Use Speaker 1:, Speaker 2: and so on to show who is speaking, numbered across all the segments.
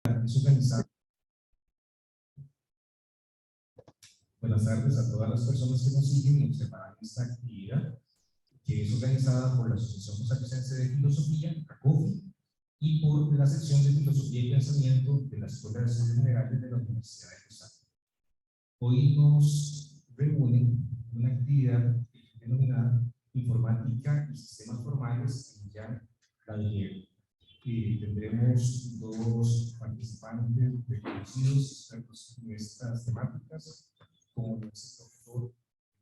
Speaker 1: es organizada. Buenas tardes a todas las personas que nos siguen y observan esta actividad, que es organizada por la Asociación Costarricense de Filosofía, ACOFI, y por la sección de Filosofía y Pensamiento de la Escuela de Estudios Generales de la Universidad de Costa Rica. Hoy nos reúne una actividad denominada Informática y Sistemas Formales en Jean Ladrier. Tendremos dos participantes reconocidos expertos en estas temáticas, como el doctor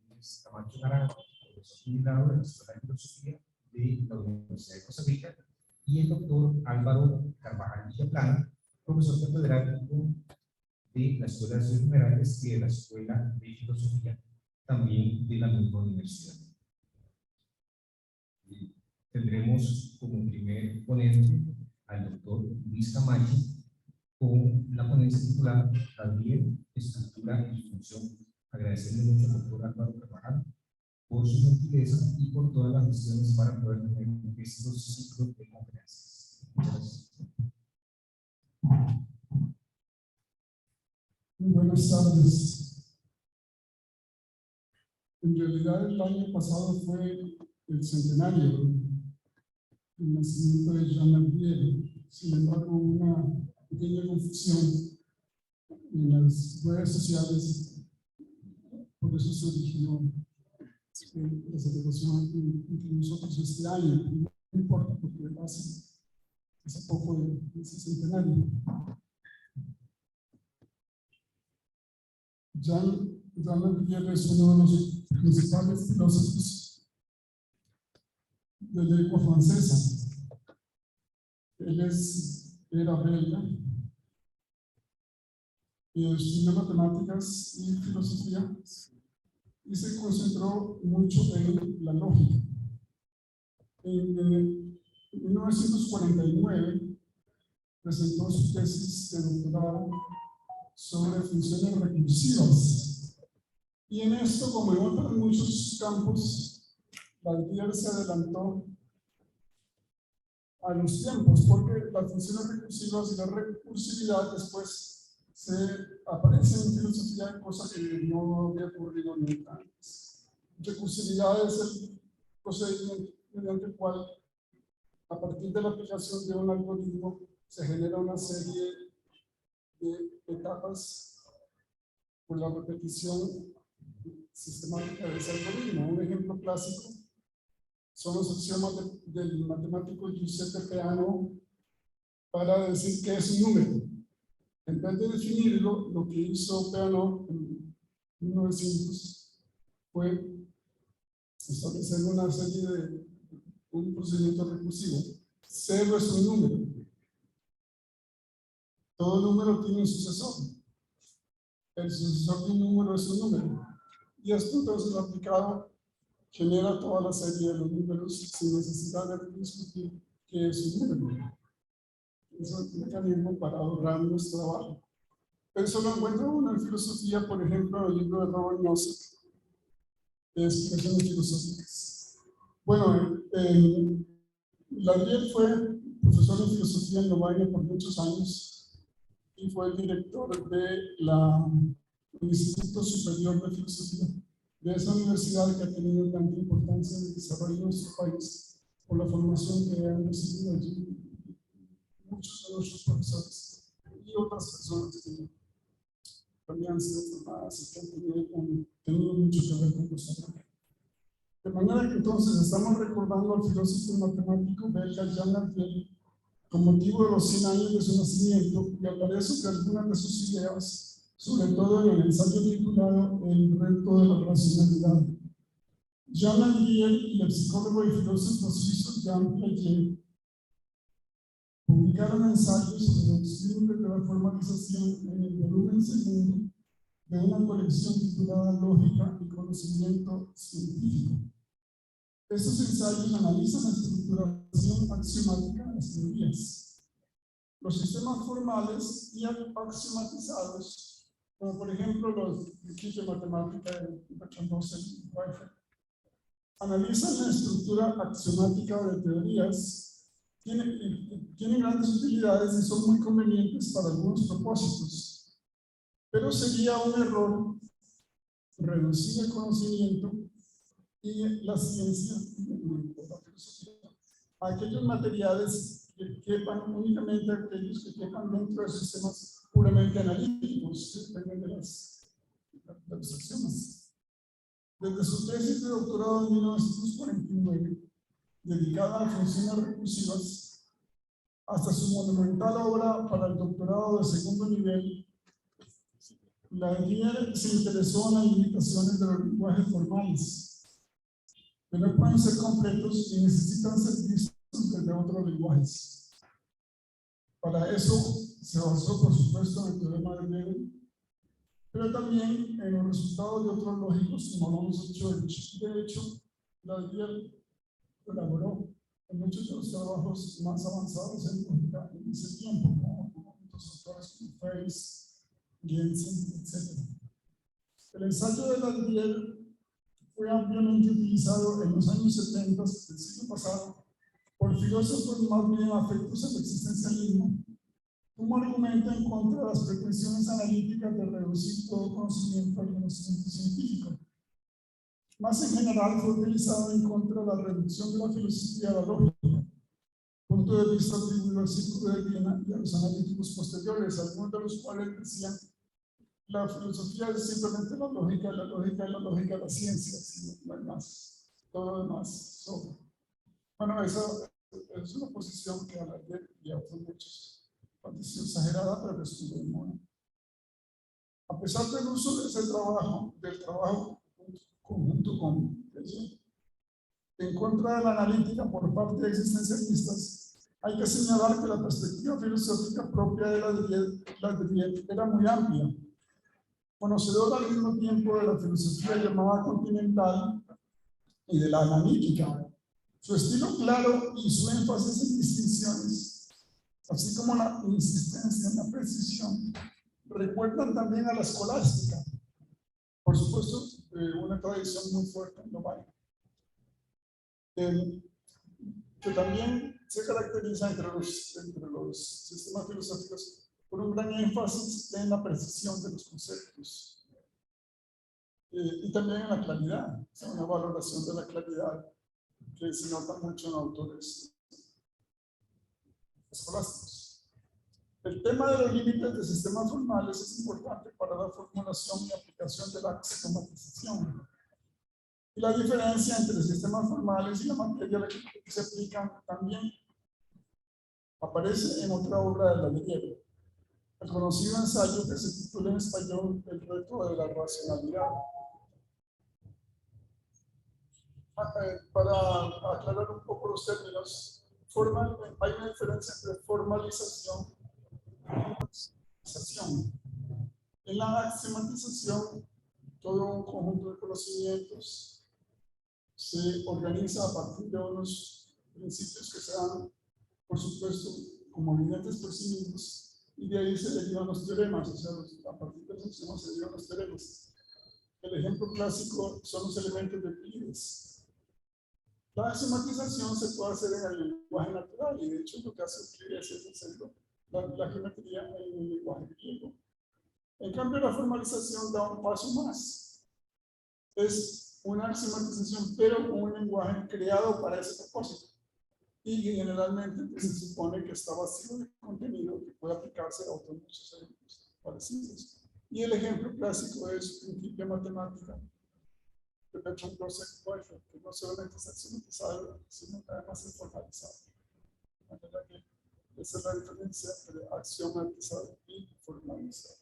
Speaker 1: Luis Camacho Naranjo, profesor jubilado de la Escuela de Filosofía de la Universidad de Costa Rica, y el doctor Álvaro Carvajal Villaplana, profesor catedrático de la Escuela de Estudios Generales y de la Escuela de Filosofía, también de la misma universidad. Tendremos como primer ponente al doctor Luis Camacho con la ponencia titulada Ladrier, Estructura y Función. Agradecerle mucho al doctor Álvaro Carvajal por su gentileza y por todas las gestiones para poder tener estos ciclos de conferencias. Muchas gracias.
Speaker 2: Muy buenas tardes. En realidad el año pasado fue el centenario del nacimiento de Jean Ladrier. Sin embargo, una pequeña confusión en las redes sociales, por eso se originó la celebración entre nosotros este año. No importa, porque hace poco de ese centenario. Jean Ladrier es uno de los principales filósofos de lengua francesa. Él era belga y estudió matemáticas y filosofía y se concentró mucho en la lógica. En 1949 presentó su tesis de doctorado sobre funciones recursivas. Y en esto, como en otros muchos campos, Ladrier se adelantó a los tiempos, porque las funciones recursivas y la recursividad después se aparecen en filosofía, cosa que no había ocurrido nunca antes. Recursividad es el procedimiento mediante el cual, a partir de la aplicación de un algoritmo, se genera una serie de etapas por la repetición sistemática de ese algoritmo. Un ejemplo clásico son los axiomas del matemático Giuseppe Peano para decir qué es un número. En vez de definirlo, lo que hizo Peano en 1900 fue establecer una serie de un procedimiento recursivo. Cero es un número. Todo número tiene un sucesor. El sucesor de un número es un número. Y esto entonces aplicado genera toda la serie de los números sin necesidad de discutir qué es un número. Es un mecanismo para ahorrar nuestro trabajo. Eso lo encuentra uno en filosofía, por ejemplo, en el libro de Robert Nozick, de expresiones filosóficas. Bueno, Ladrier fue profesor de filosofía en Lovaina por muchos años y fue el director del Instituto Superior de Filosofía de esa universidad que ha tenido tanta importancia en el desarrollo de nuestro país por la formación que han recibido allí muchos de nuestros profesores y otras personas que también han sido formadas y que han tenido mucho que ver con Costa Rica. De manera que entonces estamos recordando al filósofo matemático belga Jean Ladrier con motivo de los 100 años de su nacimiento y hablaré sobre algunas de sus ideas, sobre todo en el ensayo titulado El reto de la racionalidad. Jean Ladrier y el psicólogo y filósofo suizo Jean Piaget publicaron ensayos sobre los límites de la formalización en el volumen segundo de una colección titulada Lógica y Conocimiento Científico. Estos ensayos analizan la estructuración axiomática de las teorías, los sistemas formales y axiomatizados, como por ejemplo los kits de matemática de Bertrand Russell y Weifert, analizan la estructura axiomática de teorías tienen grandes utilidades y son muy convenientes para algunos propósitos, pero sería un error reducir el conocimiento y la ciencia, la filosofía, a aquellos materiales que quepan, únicamente aquellos que quepan dentro de sistemas puramente analíticos, que dependen de las acciones. Desde su tesis de doctorado en 1949, dedicada a funciones recursivas, hasta su monumental obra para el doctorado de segundo nivel, Ladrillé se interesó en las limitaciones de los lenguajes formales, que no pueden ser completos y necesitan ser vistos desde otros lenguajes. Para eso se basó, por supuesto, en el teorema de Gödel, pero también en los resultados de otros lógicos como Alonso Church. De hecho, Ladrillé colaboró en muchos de los trabajos más avanzados en lógica en ese tiempo, como otros autores como Ferris, Jensen, etc. El ensayo de Ladrillé fue ampliamente utilizado en los años 70 del siglo pasado por filósofos más bien afectos al existencialismo como argumento en contra de las pretensiones analíticas de reducir todo conocimiento al conocimiento científico. Más en general fue utilizado en contra de la reducción de la filosofía a la lógica, punto de vista atribuido al Círculo de Viena y a los analíticos posteriores, algunos de los cuales decían la filosofía es simplemente la lógica es la lógica de la ciencia, si no hay más, todo lo demás sobra. Bueno, esa es una posición que a la y a otros muchos pareció exagerada, pero estuvo en moda. A pesar del uso de ese trabajo, del trabajo conjunto con eso, en contra de la analítica por parte de existencialistas, hay que señalar que la perspectiva filosófica propia de Ladrillé era muy amplia, conocedor al mismo tiempo de la filosofía llamada continental y de la analítica. Su estilo claro y su énfasis en distinciones, así como la insistencia en la precisión, recuerdan también a la escolástica. Por supuesto, una tradición muy fuerte en Lovaina, que también se caracteriza entre los sistemas filosóficos por un gran énfasis en la precisión de los conceptos y también en la claridad, o sea, una valoración de la claridad que se nota mucho en autores escolásticos. El tema de los límites de sistemas formales es importante para la formulación y aplicación de la axiomátización. Y la diferencia entre sistemas formales y la materia que se aplican también aparece en otra obra de Ladrillé, el conocido ensayo que se titula en español El reto de la racionalidad. Para aclarar un poco los términos, hay una diferencia entre formalización y axiomatización. En la axiomatización, todo un conjunto de conocimientos se organiza a partir de unos principios que se dan, por supuesto, como evidentes por sí mismos, y de ahí se derivan los teoremas, o sea, a partir de esos axiomas se derivan los teoremas. El ejemplo clásico son los elementos de Euclides. La axiomatización se puede hacer en el lenguaje natural, y de hecho lo que hace Euclides es hacerlo, la geometría en el lenguaje griego. En cambio, la formalización da un paso más. Es una axiomatización, pero con un lenguaje creado para ese propósito. Y generalmente se supone que está vacío de contenido que puede aplicarse a otros muchos ejemplos parecidos. Y el ejemplo clásico es principio matemática de Bertrand Russell, que no solamente es axiomatizado, sino que además es formalizado. De manera que esa es la diferencia entre axiomatizado y formalizado.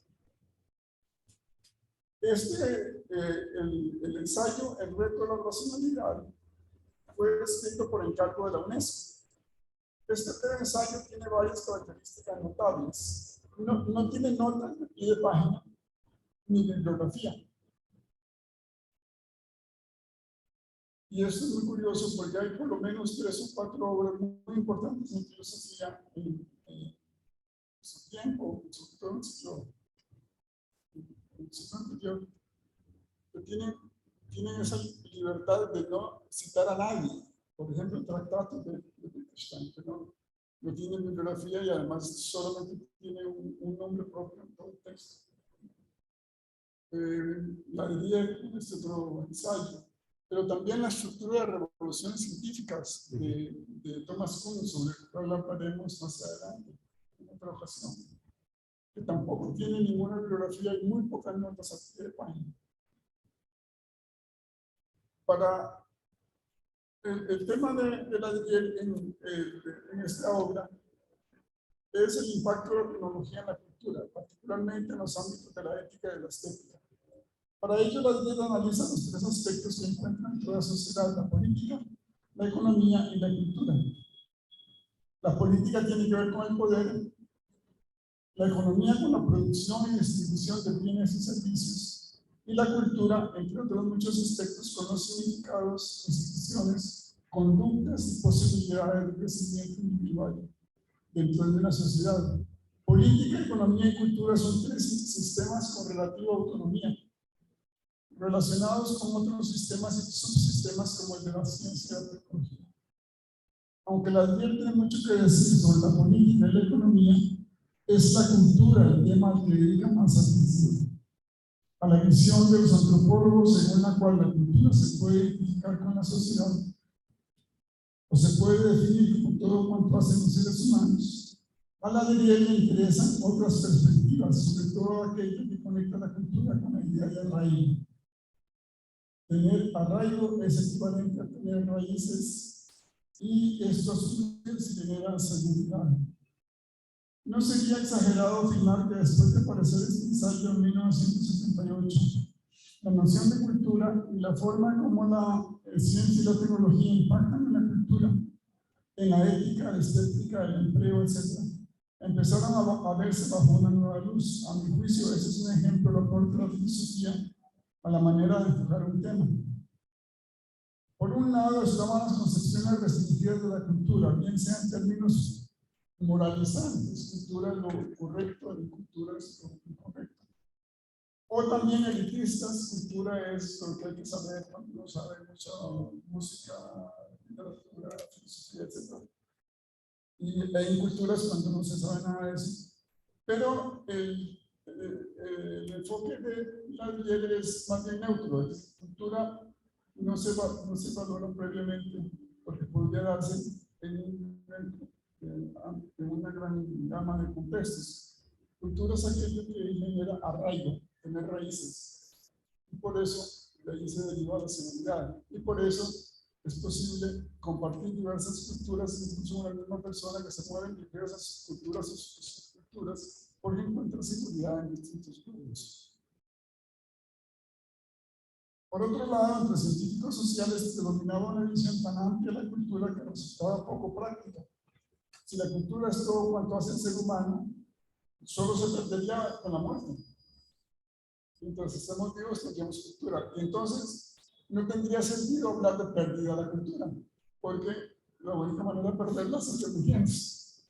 Speaker 2: El ensayo El reto de la racionalidad fue escrito por encargo de la UNESCO. Este ensayo tiene varias características notables. No tiene notas de pie de página ni bibliografía. Y esto es muy curioso porque hay por lo menos 3 o 4 obras muy importantes en filosofía en su tiempo, sobre todo en el siglo anterior, que tienen esa libertad de no citar a nadie. Por ejemplo, el Tratado de Wittgenstein, que no no tiene bibliografía y además solamente tiene un nombre propio en todo el texto. La diría en este otro ensayo, pero también la estructura de revoluciones científicas de Thomas Kuhn, sobre el cual hablaremos más adelante, en otra ocasión, que tampoco tiene ninguna bibliografía y muy pocas notas a pie de página. Para el tema de la en esta obra es el impacto de la tecnología en la cultura, particularmente en los ámbitos de la ética y de la estética. Para ello, la Diel analiza los tres aspectos que encuentran en toda sociedad: la política, la economía y la cultura. La política tiene que ver con el poder, la economía con la producción y distribución de bienes y servicios, y la cultura, entre otros muchos aspectos, con los significados, instituciones, conductas y posibilidades de crecimiento individual dentro de una sociedad. Política, economía y cultura son tres sistemas con relativa autonomía, relacionados con otros sistemas y subsistemas como el de la ciencia y la tecnología. Aunque la Diel tiene mucho que decir sobre la política y la economía, es la cultura el tema al que dedica más atención. A la visión de los antropólogos, según la cual la cultura se puede identificar con la sociedad o se puede definir como todo cuanto hacen los seres humanos, a la Diel le interesan otras perspectivas, sobre todo aquello que conecta la cultura con la idea de arraigo. Tener arraigo es equivalente a tener raíces, y esto a su vez genera seguridad. No sería exagerado afirmar que después de aparecer este ensayo en 1978, la noción de cultura y la forma como la ciencia y la tecnología impactan en la cultura, en la ética, la estética, el empleo, etc., empezaron a verse bajo una nueva luz. A mi juicio, ese es un ejemplo del aporte de la filosofía a la manera de enfocar un tema. Por un lado estaban las concepciones restringidas de la cultura, bien sea en términos moralizantes: cultura es lo correcto y cultura es lo incorrecto. O también elitistas: cultura es lo que hay que saber cuando uno sabe mucha música, literatura, filosofía, etc. Y hay culturas cuando no se sabe nada de eso. Pero el enfoque de la Diel es más bien neutro. Es cultura no se valora previamente, porque podría darse en una gran gama de contextos. Cultura es aquello que genera arraigo, tener raíces. Y por eso de ahí se deriva la seguridad. Y por eso es posible compartir diversas culturas, incluso una misma persona que se mueve en diversas culturas o subculturas, porque encuentra seguridad en distintos grupos. Por otro lado, entre científicos sociales predominaba una visión tan amplia de la cultura que resultaba poco práctica. Si la cultura es todo cuanto hace el ser humano, solo se perdería con la muerte. Mientras estamos vivos tendríamos cultura. Y entonces no tendría sentido hablar de pérdida de la cultura, porque la única manera de perderla es inteligiendo.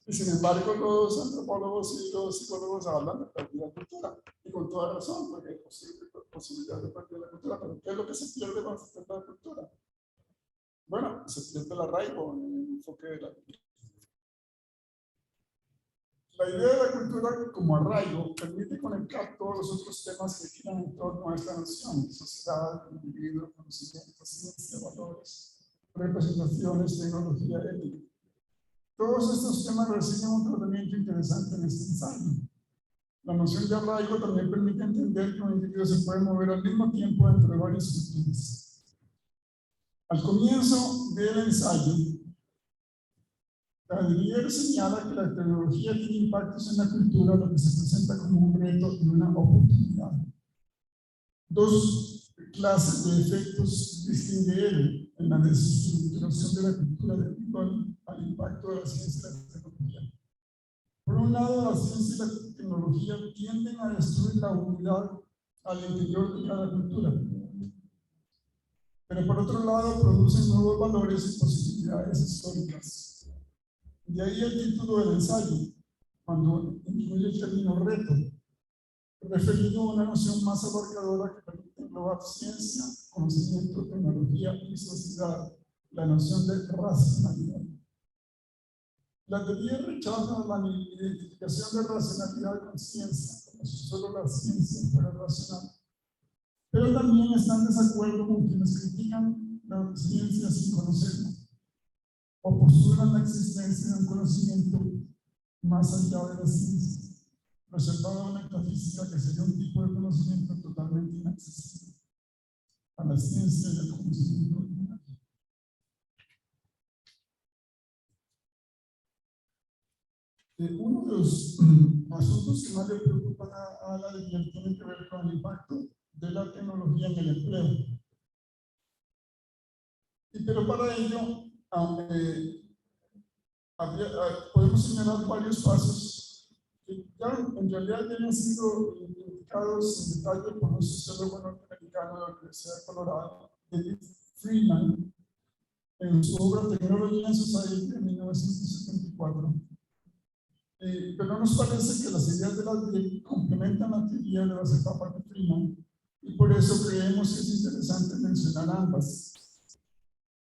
Speaker 2: Y sin embargo, los antropólogos y los psicólogos hablan de pérdida de cultura. Y con toda razón, porque hay posibilidad de pérdida de la cultura. Pero ¿qué es lo que se pierde cuando se pierde la cultura? Bueno, se pierde el arraigo en el enfoque de la cultura. La idea de la cultura como arraigo permite conectar todos los otros temas que giran en torno a esta noción: sociedad, individuo, conocimiento, ciencia, valores, representaciones, tecnología, ética. Todos estos temas reciben un tratamiento interesante en este ensayo. La noción de arraigo también permite entender que un individuo se puede mover al mismo tiempo entre varias culturas. Al comienzo del ensayo, la Diel señala que la tecnología tiene impactos en la cultura, lo que se presenta como un reto y una oportunidad. Dos clases de efectos distingue él en la desestructuración de la cultura debido al impacto de la ciencia y la tecnología. Por un lado, la ciencia y la tecnología tienden a destruir la unidad al interior de cada cultura. Pero por otro lado, producen nuevos valores y posibilidades históricas. De ahí el título del ensayo, cuando incluye el término reto, referido a una noción más abarcadora que permite englobar ciencia, conocimiento, tecnología y sociedad, la noción de racionalidad. La teoría rechaza la identificación de racionalidad con ciencia, como si solo la ciencia fuera racional. Pero también están en desacuerdo con quienes critican la ciencia sin conocerla, o postulan la existencia de un conocimiento más allá de la ciencia, reservado a la metafísica, que sería un tipo de conocimiento totalmente inaccesible a la ciencia y al conocimiento ordinario. Uno de los asuntos que más le preocupan a la DIER tiene que ver con el impacto de la tecnología en el empleo. Pero para ello, podemos señalar varios pasos que ya en realidad ya han sido indicados en detalle por un sociólogo norteamericano de la Universidad de Colorado, David Friedman, en su obra Technology and Society de 1974. Pero nos parece que las ideas de la DIER complementan la teoría de las etapas de Friedman, y por eso creemos que es interesante mencionar ambas.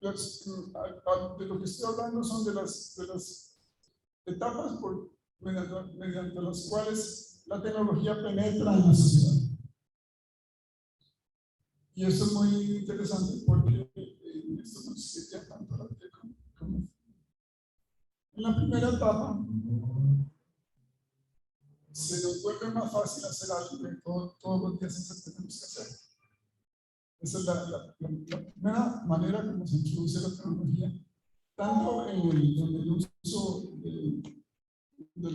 Speaker 2: De lo que estoy hablando son de las etapas mediante las cuales la tecnología penetra en la sociedad. Y eso es muy interesante porque esto nos sirve tanto a la DIER como. En la primera etapa, se nos vuelve más fácil hacer algo que todos los días tenemos que hacer. Esa es la primera manera como se introduce la tecnología, tanto en el uso de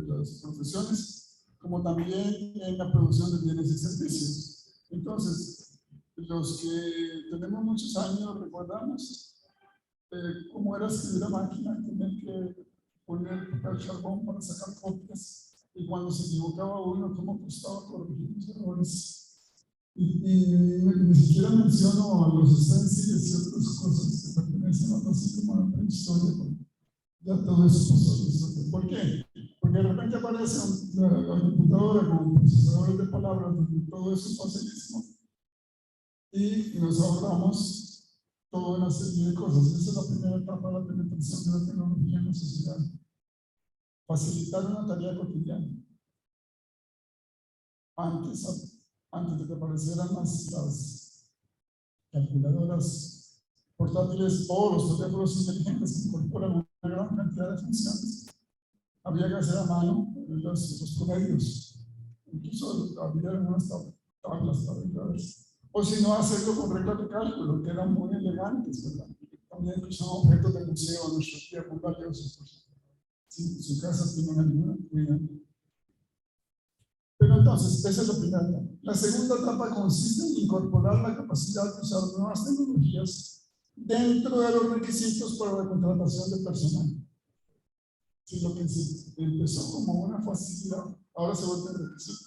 Speaker 2: las profesiones, como también en la producción de bienes y servicios. Entonces, los que tenemos muchos años recordamos cómo era escribir a máquina, tener que poner el carbón para sacar copias, y cuando se equivocaba uno, cómo costaba corregir los errores. Y ni siquiera menciono a los stencils y otras cosas que pertenecen a así como a la prehistoria. Ya todo eso pasó. ¿Por qué? Porque de repente aparece la computadora con procesadores de palabras, donde todo eso es facilísimo, y nos ahorramos toda una serie de cosas. Esa es la primera etapa de la penetración de la tecnología en la sociedad. Facilitar una tarea cotidiana. Antes de que aparecieran las calculadoras portátiles o los teléfonos inteligentes que incorporan una gran cantidad de funciones, había que hacer a mano los promedios. Incluso había unas tablas tabuladores. O si no, hacerlo con reglas de cálculo, que eran muy elegantes, ¿verdad? También son objetos de museo en nuestro tiempo, muy valiosos. Si en su casa tienen alguna, cuidan. Pero entonces, esa es la primera etapa. La segunda etapa consiste en incorporar la capacidad de usar nuevas tecnologías dentro de los requisitos para la contratación de personal. Si lo que empezó como una facilidad, ahora se vuelve requisito.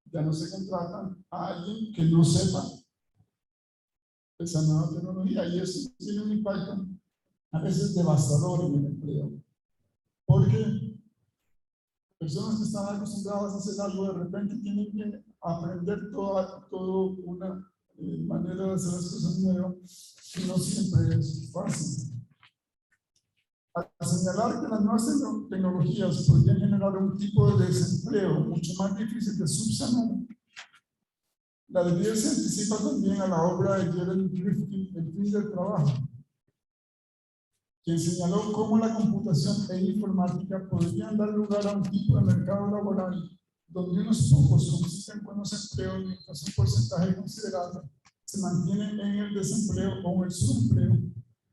Speaker 2: Ya no se contratan a alguien que no sepa esa nueva tecnología, y eso tiene un impacto a veces devastador en el empleo, porque personas que están acostumbradas a hacer algo de repente tienen que aprender toda una manera de hacer las cosas nuevas, y no siempre es fácil. Al señalar que las nuevas tecnologías podrían generar un tipo de desempleo mucho más difícil de subsanar, la DIER se anticipa también a la obra de Jeremy Rifkin, El fin del trabajo, quien señaló cómo la computación e informática podrían dar lugar a un tipo de mercado laboral donde unos pocos consisten buenos empleos, mientras un porcentaje considerable se mantiene en el desempleo o en el subempleo,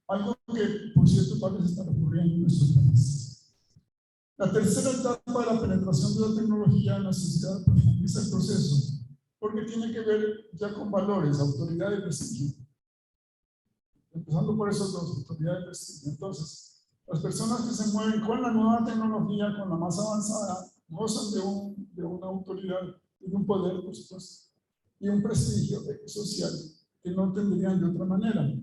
Speaker 2: algo que, por cierto, parece estar ocurriendo en nuestro país. La tercera etapa de la penetración de la tecnología en la sociedad profundiza el proceso, porque tiene que ver ya con valores, autoridad y prestigio. Empezando por esos dos, autoridad y prestigio. Entonces, las personas que se mueven con la nueva tecnología, con la más avanzada, gozan de una autoridad y de un poder, por supuesto, y un prestigio social que no tendrían de otra manera.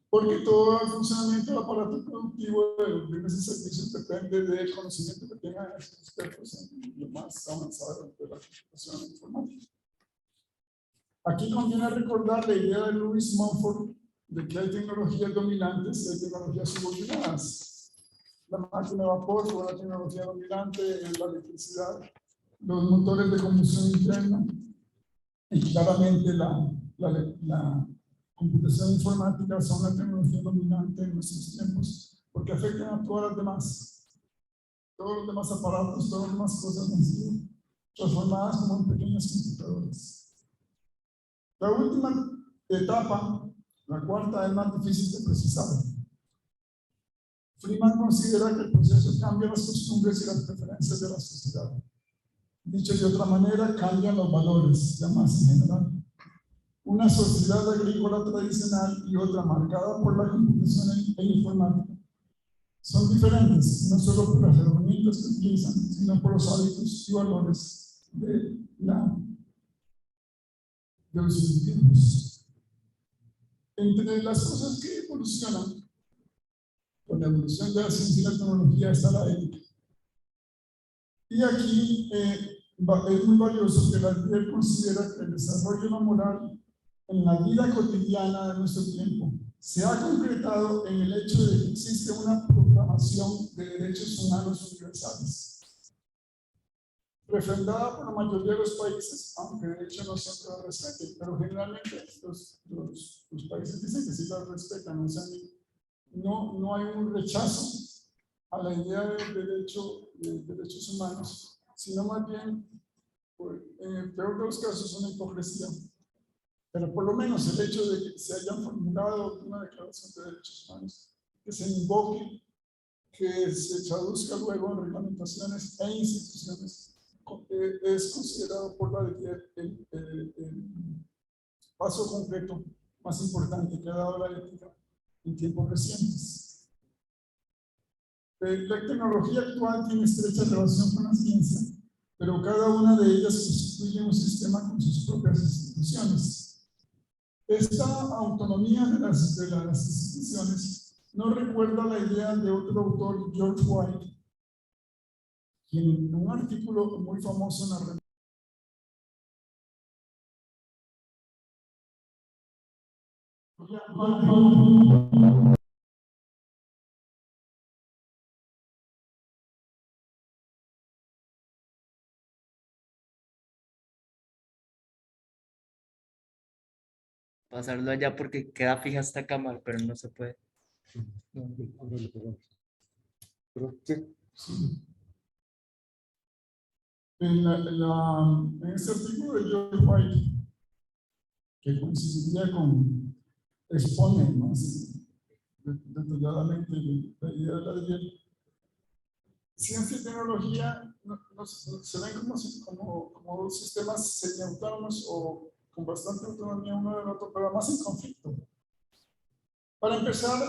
Speaker 2: Porque todo el funcionamiento del aparato productivo de los bienes y servicios depende del conocimiento que tengan esos expertos en lo más avanzado de la computación informática. Aquí conviene recordar la idea de Lewis Mumford de que hay tecnologías dominantes y hay tecnologías subordinadas. la máquina de vapor fue la tecnología dominante en la electricidad, los motores de combustión interna y claramente la computación informática son la tecnología dominante en nuestros tiempos porque afectan a todas las demás. Todos los demás aparatos, todas las demás cosas han sido transformadas como en pequeños computadores. La última etapa, la cuarta, es más difícil de precisar. Freeman considera que el proceso cambia las costumbres y las preferencias de la sociedad. Dicho de otra manera, cambian los valores, ya más en general. Una sociedad agrícola tradicional y otra marcada por la computación e informática son diferentes, no solo por las herramientas que utilizan, sino por los hábitos y valores de los individuos. Entre las cosas que evolucionan con la evolución de la ciencia y la tecnología está la ética. Y aquí es muy valioso que la Albier considera que el desarrollo de la moral en la vida cotidiana de nuestro tiempo se ha concretado en el hecho de que existe una proclamación de derechos humanos universales, refrendada por la mayoría de los países, aunque de hecho no siempre la respeten, pero generalmente los países dicen que sí la respetan, o sea, no hay un rechazo a la idea de derechos humanos, sino más bien, en el peor de los casos, una hipocresía. Pero por lo menos el hecho de que se hayan formulado una declaración de derechos humanos, que se invoque, que se traduzca luego en reglamentaciones e instituciones, es considerado por la el paso concreto más importante que ha dado la ética en tiempos recientes. La tecnología actual tiene estrecha relación con la ciencia, pero cada una de ellas constituye un sistema con sus propias instituciones. Esta autonomía de las instituciones nos recuerda la idea de otro autor, George White, quien en un artículo muy famoso en la revista
Speaker 3: pasarlo allá porque queda fija esta cámara, pero no se puede.
Speaker 2: en este artículo de George White, que coincidiría con expone más detalladamente la idea de la ley, ciencia y tecnología se ven como sistemas semiautónomos o con bastante autonomía uno del otro, pero más en conflicto. Para empezar,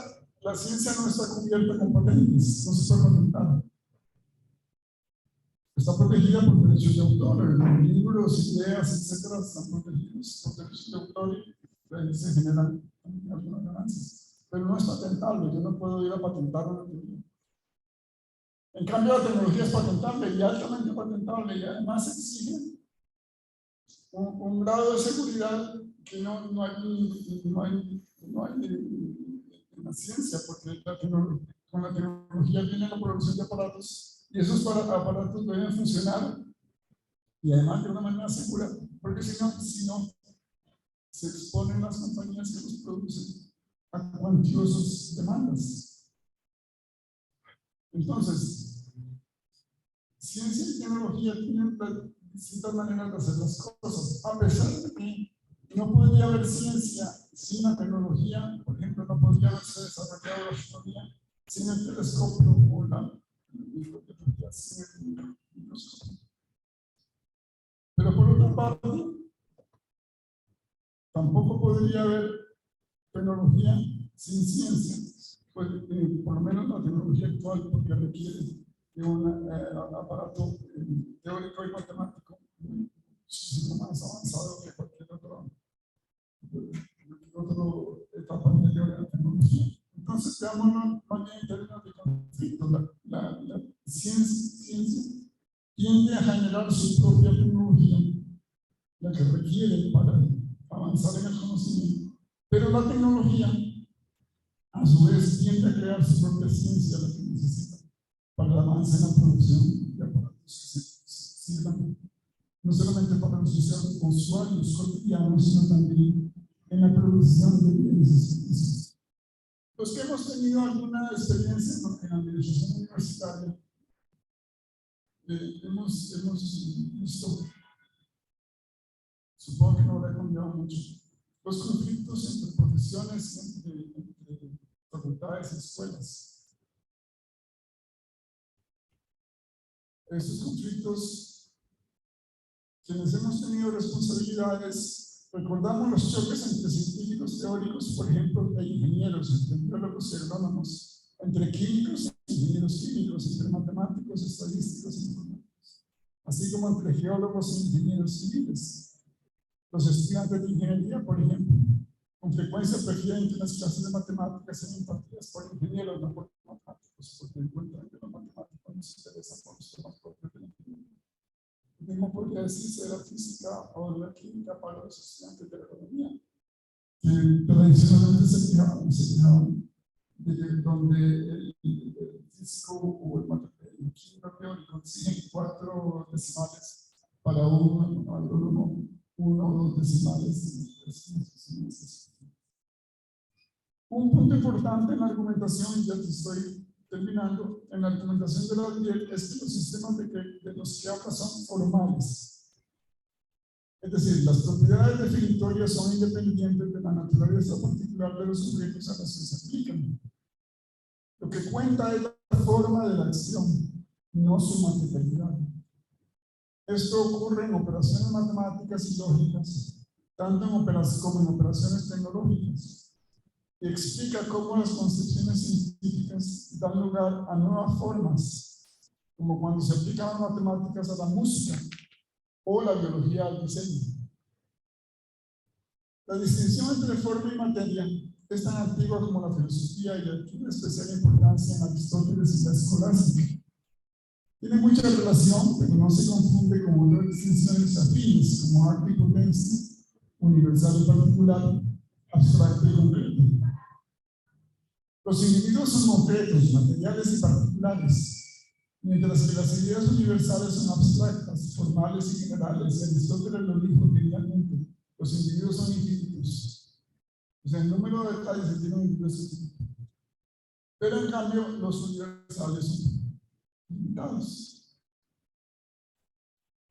Speaker 2: la ciencia no está cubierta con patentes, no se puede patentar. Está protegida por derechos de autor, los libros, ideas, etcétera, están protegidos por derechos de autor y ahí se generan algunas ganancias. Pero no es patentable, yo no puedo ir a patentarlo. En cambio, la tecnología es patentable y altamente patentable y además exige un grado de seguridad que no hay en la ciencia, porque con la tecnología viene la producción de aparatos y esos aparatos deben funcionar y además de una manera segura, porque si no se exponen las compañías que los producen a cuantiosas demandas. Entonces, ciencia y tecnología tienen distintas maneras de hacer las cosas, a pesar de que no podría haber ciencia sin la tecnología. Por ejemplo, no podría haberse desarrollado la astronomía sin el telescopio o la microscopía sin el microscopio. Pero por otra parte, tampoco podría haber tecnología sin ciencia, pues, por lo menos la tecnología actual, porque requiere de un aparato teórico y matemático muchísimo más avanzado que cualquier otra etapa anterior de la tecnología. Entonces, veámoslo más bien en términos de conflicto. La ciencia tiende a generar su propia tecnología, la que requiere para avanzar en el conocimiento, pero la tecnología, a su vez, tiende a crear su propia ciencia, la que necesita para el avance en la producción de aparatos que sirvan no solamente para los usuarios cotidianos, sino también en la producción de bienes y servicios. Los que hemos tenido alguna experiencia en la administración universitaria, hemos visto, supongo que no habrá cambiado mucho, los conflictos entre profesiones, entre facultades y escuelas. Esos conflictos, quienes hemos tenido responsabilidades, recordamos los choques entre científicos teóricos, por ejemplo, e ingenieros, entre biólogos y agrónomos, entre químicos e ingenieros químicos, entre matemáticos, estadísticos e informáticos, así como entre geólogos e ingenieros civiles. Los estudiantes de ingeniería, por ejemplo, con frecuencia prefieren que las clases de matemáticas sean impartidas por ingenieros, no por matemáticos, porque encuentran que los matemáticos no se interesan por los temas propios de la ingeniería. Lo mismo podría decirse de la física o de la química para los estudiantes de la economía, que tradicionalmente se quejaban de donde el físico o el químico teórico exigen 4 decimales para un agrónomo, 1 o 2 decimales. Un punto importante en la argumentación, y ya te estoy terminando, en la argumentación de la DIEL es que los sistemas de los que habla son formales. Es decir, las propiedades definitorias son independientes de la naturaleza particular de los sujetos a los que se aplican. Lo que cuenta es la forma de la acción, no su materialidad. Esto ocurre en operaciones matemáticas y lógicas, tanto como en operaciones tecnológicas, y explica cómo las concepciones científicas dan lugar a nuevas formas, como cuando se aplican las matemáticas a la música o la biología al diseño. La distinción entre forma y materia es tan antigua como la filosofía y adquiere especial importancia en Aristóteles y la escolástica. Tiene mucha relación, pero no se confunde con otras distinciones afines como arte y potencia, universal y particular, abstracto y concreto. Los individuos son concretos, materiales y particulares, mientras que las ideas universales son abstractas, formales y generales. Aristóteles lo dijo genialmente: los individuos son infinitos. O sea, el número de detalles que tiene un individuo es infinito. Pero en cambio, los universales son limitados.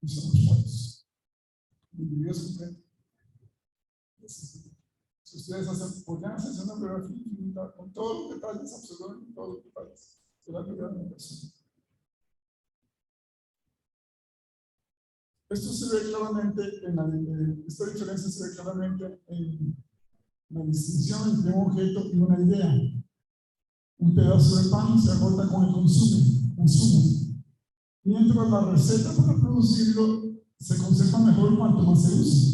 Speaker 2: Y somos muertos. El individuo es completo. Si ustedes podrían hacer una biografía infinita con todos los detalles, absolutamente todos los detalles, será la vida de una persona. Esto se ve claramente esta diferencia se ve claramente en la distinción entre un objeto y una idea. Un pedazo de pan se agota con el consumo, mientras la receta para producirlo se conserva mejor cuanto más se usa.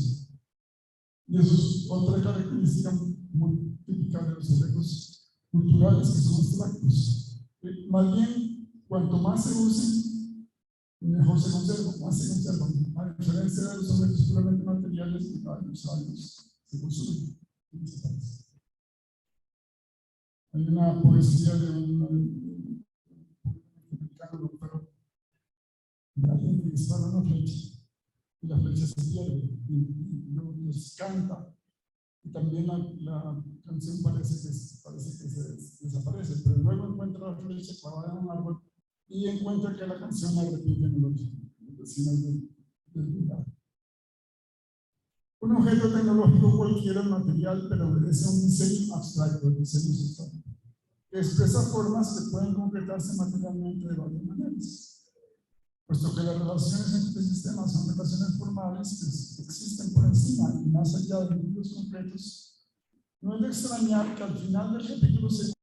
Speaker 2: Y eso es otra característica muy típica de los objetos culturales, que son abstractos. Más bien, cuanto más se usen, mejor se conservan, más se conservan. A diferencia de los objetos puramente materiales, que cada los años se consumen. Hay una poesía de un americano, pero alguien que dispara una flecha y la flecha se pierde y nos canta, y también la canción parece que se desaparece, pero luego encuentra la flecha clavada en un árbol y encuentra que la canción la repite en los vecinos del lugar. Un objeto tecnológico cualquiera es material, pero obedece a un diseño abstracto, el diseño social, que expresa formas que pueden concretarse materialmente de varias maneras. Puesto que las relaciones entre sistemas son relaciones formales que existen por encima y más allá de individuos concretos, no es de extrañar que al final del capítulo se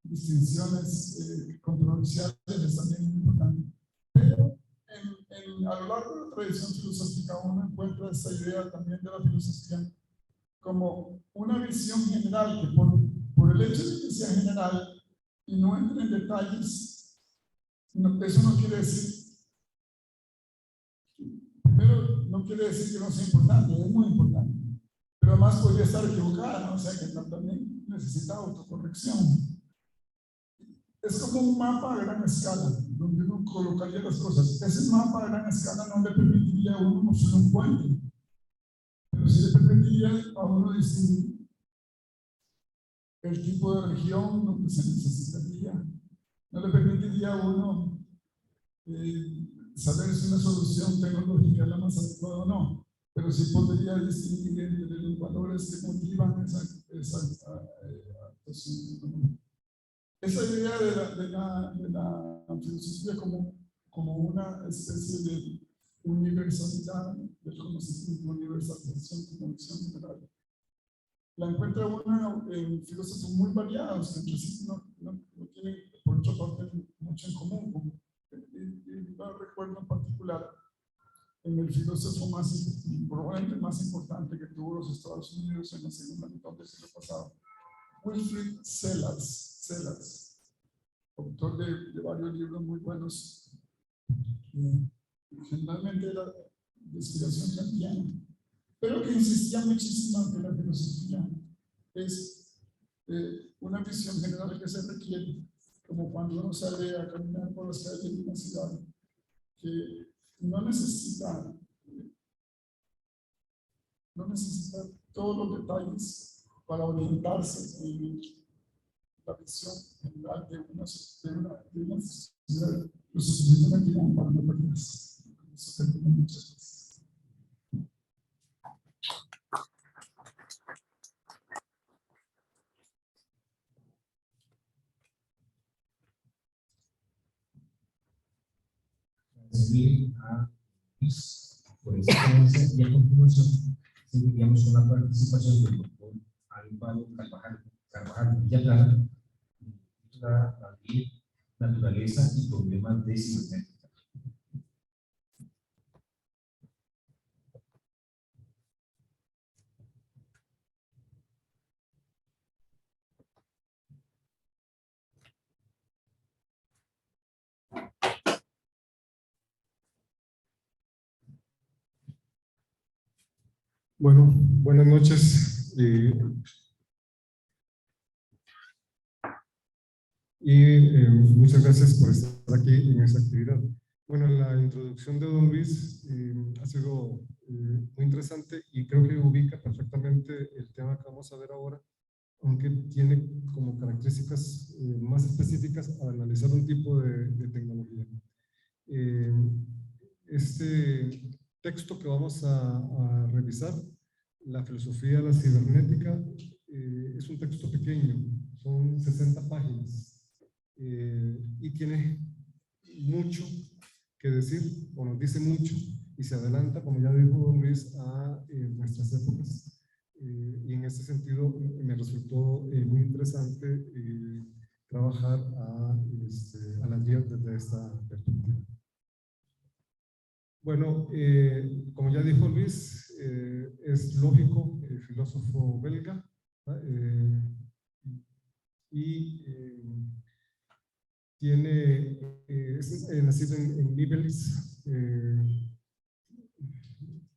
Speaker 2: distinciones controversiales es también muy importante. Pero a lo largo de la tradición filosófica uno encuentra esta idea también de la filosofía como una visión general que por el hecho de que sea general y no entre en detalles, eso no quiere decir, primero, no quiere decir que no sea importante, es muy importante, pero además podría estar equivocada, ¿no? O sea que también necesita autocorrección. Es como un mapa a gran escala, donde uno colocaría las cosas. Ese mapa a gran escala no le permitiría a uno construir un puente, pero sí le permitiría a uno distinguir el tipo de región donde se necesitaría. No le permitiría a uno saber si una solución tecnológica es la más adecuada o no, pero sí podría distinguir entre los valores que motivan esa actuación económica. Esa idea de la filosofía como una especie de universalidad del conocimiento, universalización como visión general, la encuentra una en filósofos muy variados, que entre sí no tienen, por otra parte, mucho en común. Y recuerdo en particular en el filósofo probablemente más importante que tuvo los Estados Unidos en la segunda mitad del siglo pasado, Wilfrid Sellars, autor de varios libros muy buenos, generalmente era de inspiración kantiana, pero que insistía muchísimo en que la filosofía es una visión general que se requiere, como cuando uno sale a caminar por las calles de una ciudad, que no necesita todos los detalles para orientarse en la visión general de una sociedad lo suficientemente grande para no perderse. Eso termina muchas veces.
Speaker 1: A Luis por esta ponencia y a continuación seguiríamos con la participación del doctor Álvaro Carvajal Villaplana, titulada Naturaleza y problemas de cibernética.
Speaker 4: Bueno, buenas noches muchas gracias por estar aquí en esta actividad. Bueno, la introducción de don Luis ha sido muy interesante y creo que ubica perfectamente el tema que vamos a ver ahora, aunque tiene como características más específicas a analizar un tipo de tecnología. Este texto que vamos a revisar, La filosofía de la cibernética, es un texto pequeño, son 60 páginas y tiene mucho que decir, o nos dice mucho, y se adelanta, como ya dijo don Luis, a nuestras épocas. Y en ese sentido me resultó muy interesante trabajar a las guías desde esta perspectiva. Bueno, como ya dijo Luis, es lógico, filósofo belga, y es nacido en Nivelles,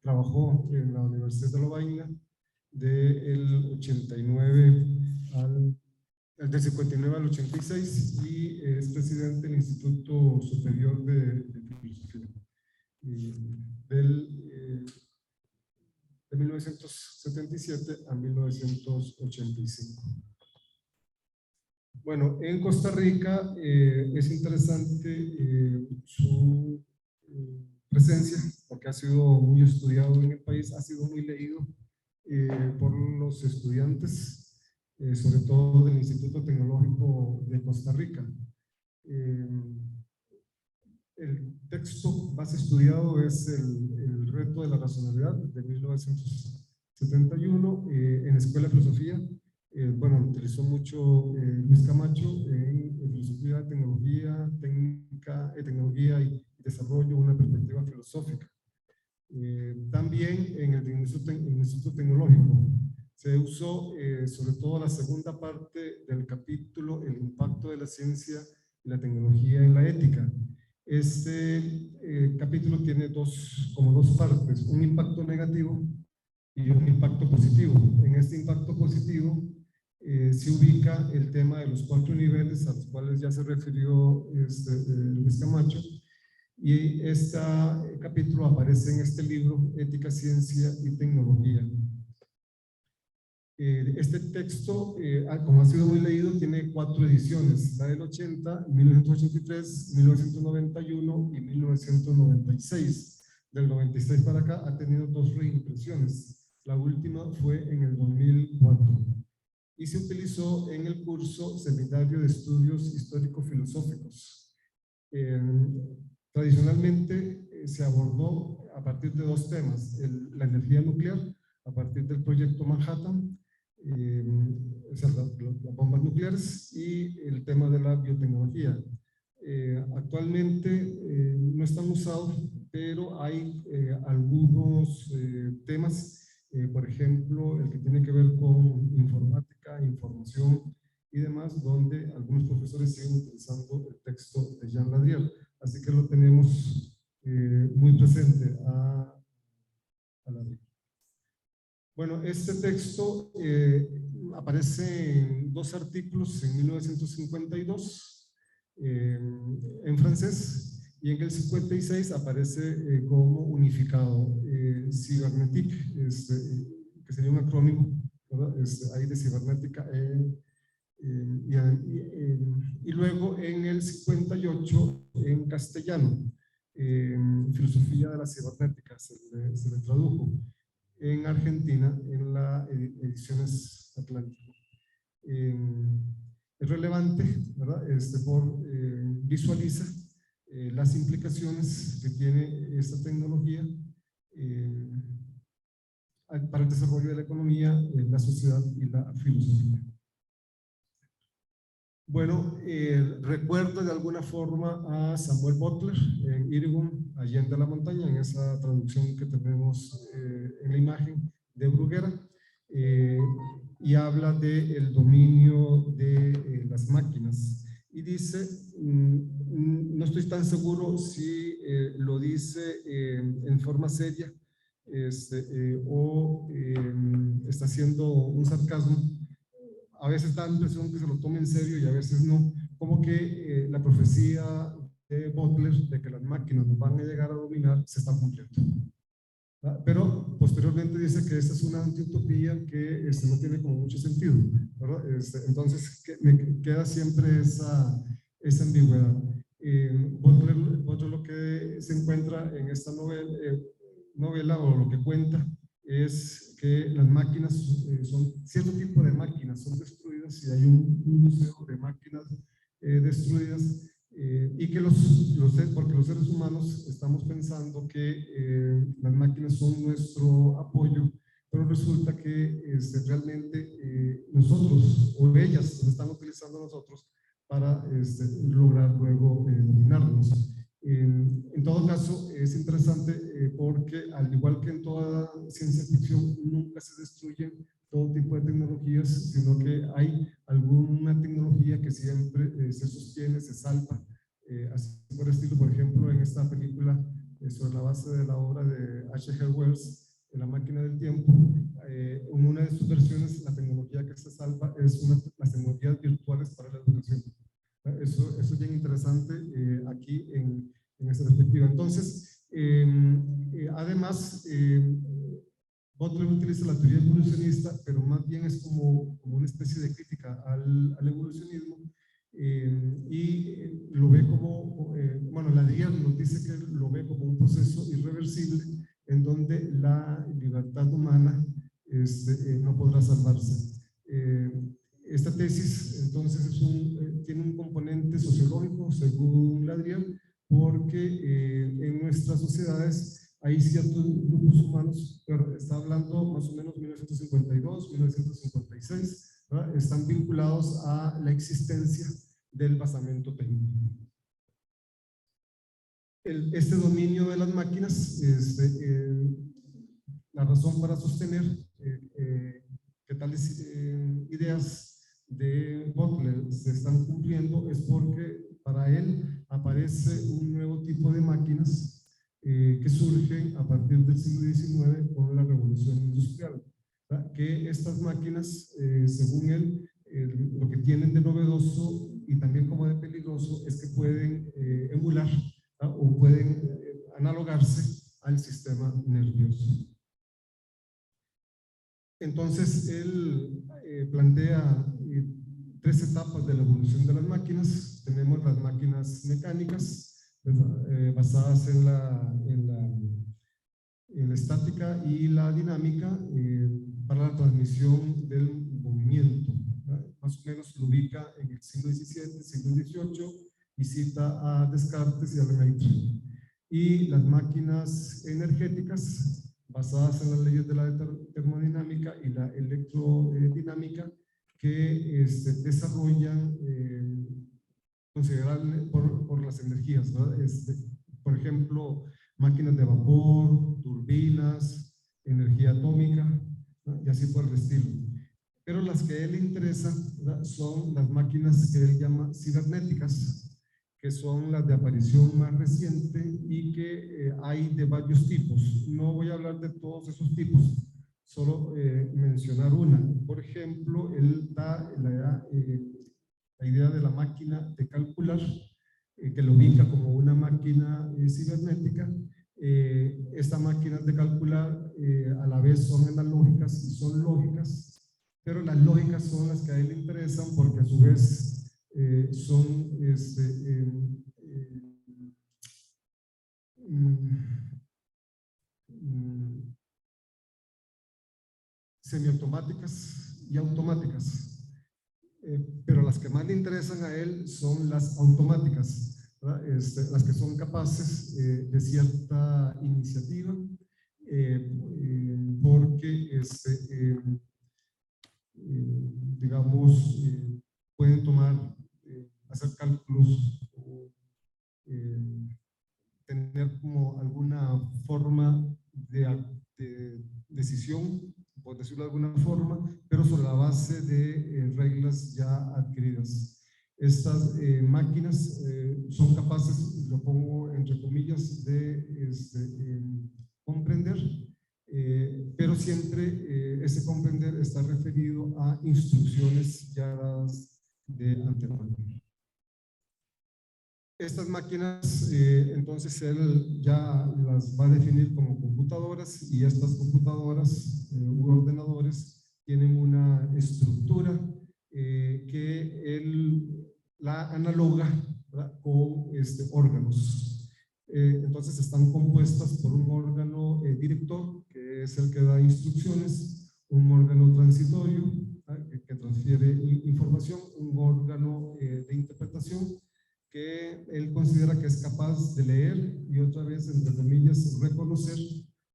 Speaker 4: trabajó en la Universidad de Lovaina del 59 al 86 y es presidente del Instituto Superior de Filosofía. De 1977 a 1985. Bueno, en Costa Rica es interesante su presencia porque ha sido muy estudiado en el país, ha sido muy leído por los estudiantes, sobre todo del Instituto Tecnológico de Costa Rica. El texto más estudiado es el reto de la racionalidad de 1971 en la Escuela de Filosofía Bueno, lo utilizó mucho Luis Camacho en filosofía, tecnología, tecnología y desarrollo, una perspectiva filosófica. También en el Instituto Tecnológico se usó sobre todo la segunda parte del capítulo, el impacto de la ciencia y la tecnología en la ética. Este capítulo tiene como dos partes, un impacto negativo y un impacto positivo. En este impacto positivo se ubica el tema de los 4 niveles a los cuales ya se refirió Luis Camacho, y este capítulo aparece en este libro, Ética, Ciencia y Tecnología. Este texto, como ha sido muy leído, tiene 4 ediciones, la del 80, 1983, 1991 y 1996. Del 96 para acá ha tenido 2 reimpresiones. La última fue en el 2004 y se utilizó en el curso Seminario de Estudios Histórico-Filosóficos. Tradicionalmente se abordó a partir de 2 temas, la energía nuclear, a partir del proyecto Manhattan, o sea, las bombas nucleares, y el tema de la biotecnología. Actualmente no están usados, pero hay algunos temas, por ejemplo, el que tiene que ver con informática, información y demás, donde algunos profesores siguen utilizando el texto de Jean Ladriel. Así que lo tenemos muy presente a Ladriel. Bueno, este texto aparece en 2 artículos en 1952 en francés, y en el 56 aparece como unificado, Cybernetique, que sería un acrónimo, ¿verdad? Ahí de cibernética, y luego en el 58 en castellano, filosofía de la cibernética se le tradujo. En Argentina, en la Ediciones Atlántico. Es relevante, ¿verdad? Visualiza las implicaciones que tiene esta tecnología para el desarrollo de la economía, la sociedad y la filosofía. Bueno, recuerdo de alguna forma a Samuel Butler en Irgun, Allende la Montaña, en esa traducción que tenemos en la imagen de Bruguera, y habla del dominio de las máquinas. Y dice, no estoy tan seguro si lo dice en forma seria o está haciendo un sarcasmo. A veces da la impresión que se lo tome en serio y a veces no, como que la profecía de Butler de que las máquinas nos van a llegar a dominar se está cumpliendo. Pero posteriormente dice que esta es una antiutopía que no tiene como mucho sentido, ¿verdad? Entonces me queda siempre esa ambigüedad. Butler lo que se encuentra en esta novela o lo que cuenta es que las máquinas son cierto tipo de máquinas, son destruidas, y hay un museo de máquinas destruidas, y que porque los seres humanos estamos pensando que las máquinas son nuestro apoyo, pero resulta que realmente nosotros o ellas nos están utilizando a nosotros para lograr luego dominarnos. En todo caso, es interesante porque al igual que en toda ciencia ficción, nunca se destruyen todo tipo de tecnologías, sino que hay alguna tecnología que siempre se sostiene, se salva, así por estilo. Por ejemplo, en esta película, sobre la base de la obra de H.G. Wells, La máquina del tiempo, en una de sus versiones, la tecnología que se salva es las tecnologías virtuales para la educación. Eso es bien interesante aquí en esta perspectiva. Entonces, además, Butler utiliza la teoría evolucionista, pero más bien es como una especie de crítica al evolucionismo, y lo ve como, bueno, Ladriel nos dice que lo ve como un proceso irreversible en donde la libertad humana no podrá salvarse. Esta tesis, entonces, tiene un componente sociológico, según Ladriel, porque en nuestras sociedades hay ciertos grupos humanos, pero está hablando más o menos 1952, 1956, ¿verdad? Están vinculados a la existencia del basamento técnico. Este dominio de las máquinas, la razón para sostener que tales ideas de Butler se están cumpliendo es porque para él aparece un nuevo tipo de máquinas que surgen a partir del siglo XIX con la revolución industrial, ¿verdad? Que estas máquinas, según él, lo que tienen de novedoso y también como de peligroso es que pueden emular, ¿verdad? O pueden analogarse al sistema nervioso. Entonces, él plantea 3 etapas de la evolución de las máquinas. Tenemos las máquinas mecánicas, basadas en la estática y la dinámica para la transmisión del movimiento, ¿verdad? Más o menos lo ubica en el siglo XVII, siglo XVIII, y cita a Descartes y a Lemaitre. Y las máquinas energéticas, basadas en las leyes de la termodinámica y la electrodinámica, que desarrollan considerable por las energías, ¿verdad? Por ejemplo, máquinas de vapor, turbinas, energía atómica, ¿no? Y así por el estilo. Pero las que a él le interesan, ¿verdad? Son las máquinas que él llama cibernéticas, que son las de aparición más reciente y que hay de varios tipos. No voy a hablar de todos esos tipos, solo mencionar una. Por ejemplo, él da la idea de la máquina de calcular, que lo ubica como una máquina cibernética. Estas máquinas de calcular a la vez son analógicas y son lógicas, pero las lógicas son las que a él le interesan porque a su vez son semiautomáticas y automáticas, pero las que más le interesan a él son las automáticas, ¿verdad? Las que son capaces de cierta iniciativa, porque digamos, pueden hacer cálculos o tener como alguna forma de decisión, por decirlo de alguna forma, pero sobre la base de reglas ya adquiridas. Estas máquinas son capaces, lo pongo entre comillas, de comprender, pero siempre ese comprender está referido a instrucciones ya dadas de antemano. Estas máquinas, entonces él ya las va a definir como computadoras, y estas computadoras u ordenadores tienen una estructura que él la analoga, ¿verdad? Con órganos. Entonces están compuestas por un órgano director, que es el que da instrucciones, un órgano transitorio, que transfiere información, un órgano de interpretación, que él considera que es capaz de leer y otra vez, entre comillas, reconocer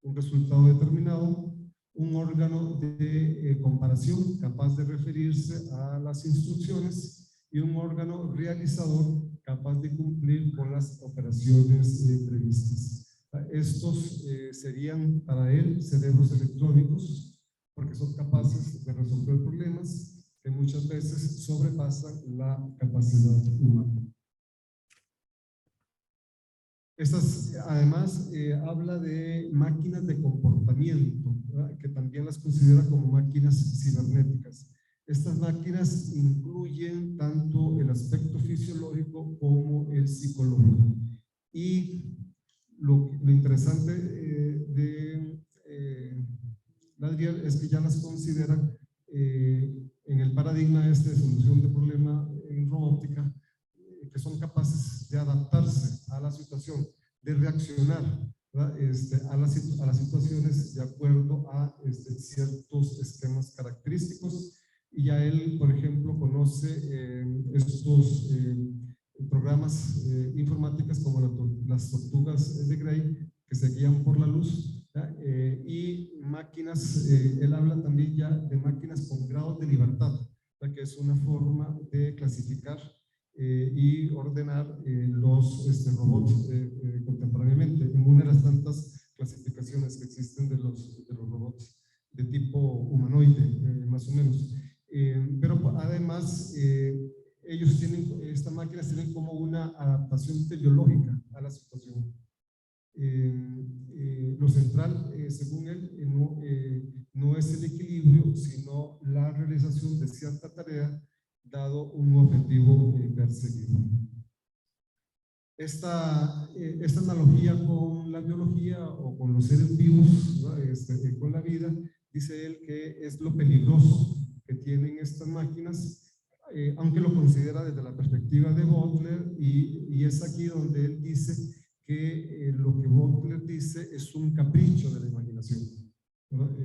Speaker 4: un resultado determinado, un órgano de comparación capaz de referirse a las instrucciones y un órgano realizador capaz de cumplir con las operaciones previstas. Estos serían para él cerebros electrónicos, porque son capaces de resolver problemas que muchas veces sobrepasan la capacidad humana. Estas, además, habla de máquinas de comportamiento, ¿verdad? Que también las considera como máquinas cibernéticas. Estas máquinas incluyen tanto el aspecto fisiológico como el psicológico. Y lo interesante de Ladriel es que ya las considera en el paradigma de solución de problema en robótica, que son capaces de adaptarse a la situación, de reaccionar a las situaciones de acuerdo a ciertos esquemas característicos. Y ya él, por ejemplo, conoce estos programas informáticos como las tortugas de Gray, que se guían por la luz, y máquinas, él habla también ya de máquinas con grados de libertad, que es una forma de clasificar y ordenar los robots contemporáneamente, en una de las tantas clasificaciones que existen de los robots de tipo humanoide, más o menos. Pero además, estas máquinas tienen como una adaptación teleológica a la situación. Lo central, según él, no es el equilibrio, sino la realización de cierta tarea dado un objetivo perseguido. Esta analogía con la biología o con los seres vivos, ¿no? Con la vida, dice él que es lo peligroso que tienen estas máquinas, aunque lo considera desde la perspectiva de Butler, y es aquí donde él dice que lo que Butler dice es un capricho de la imaginación, ¿no?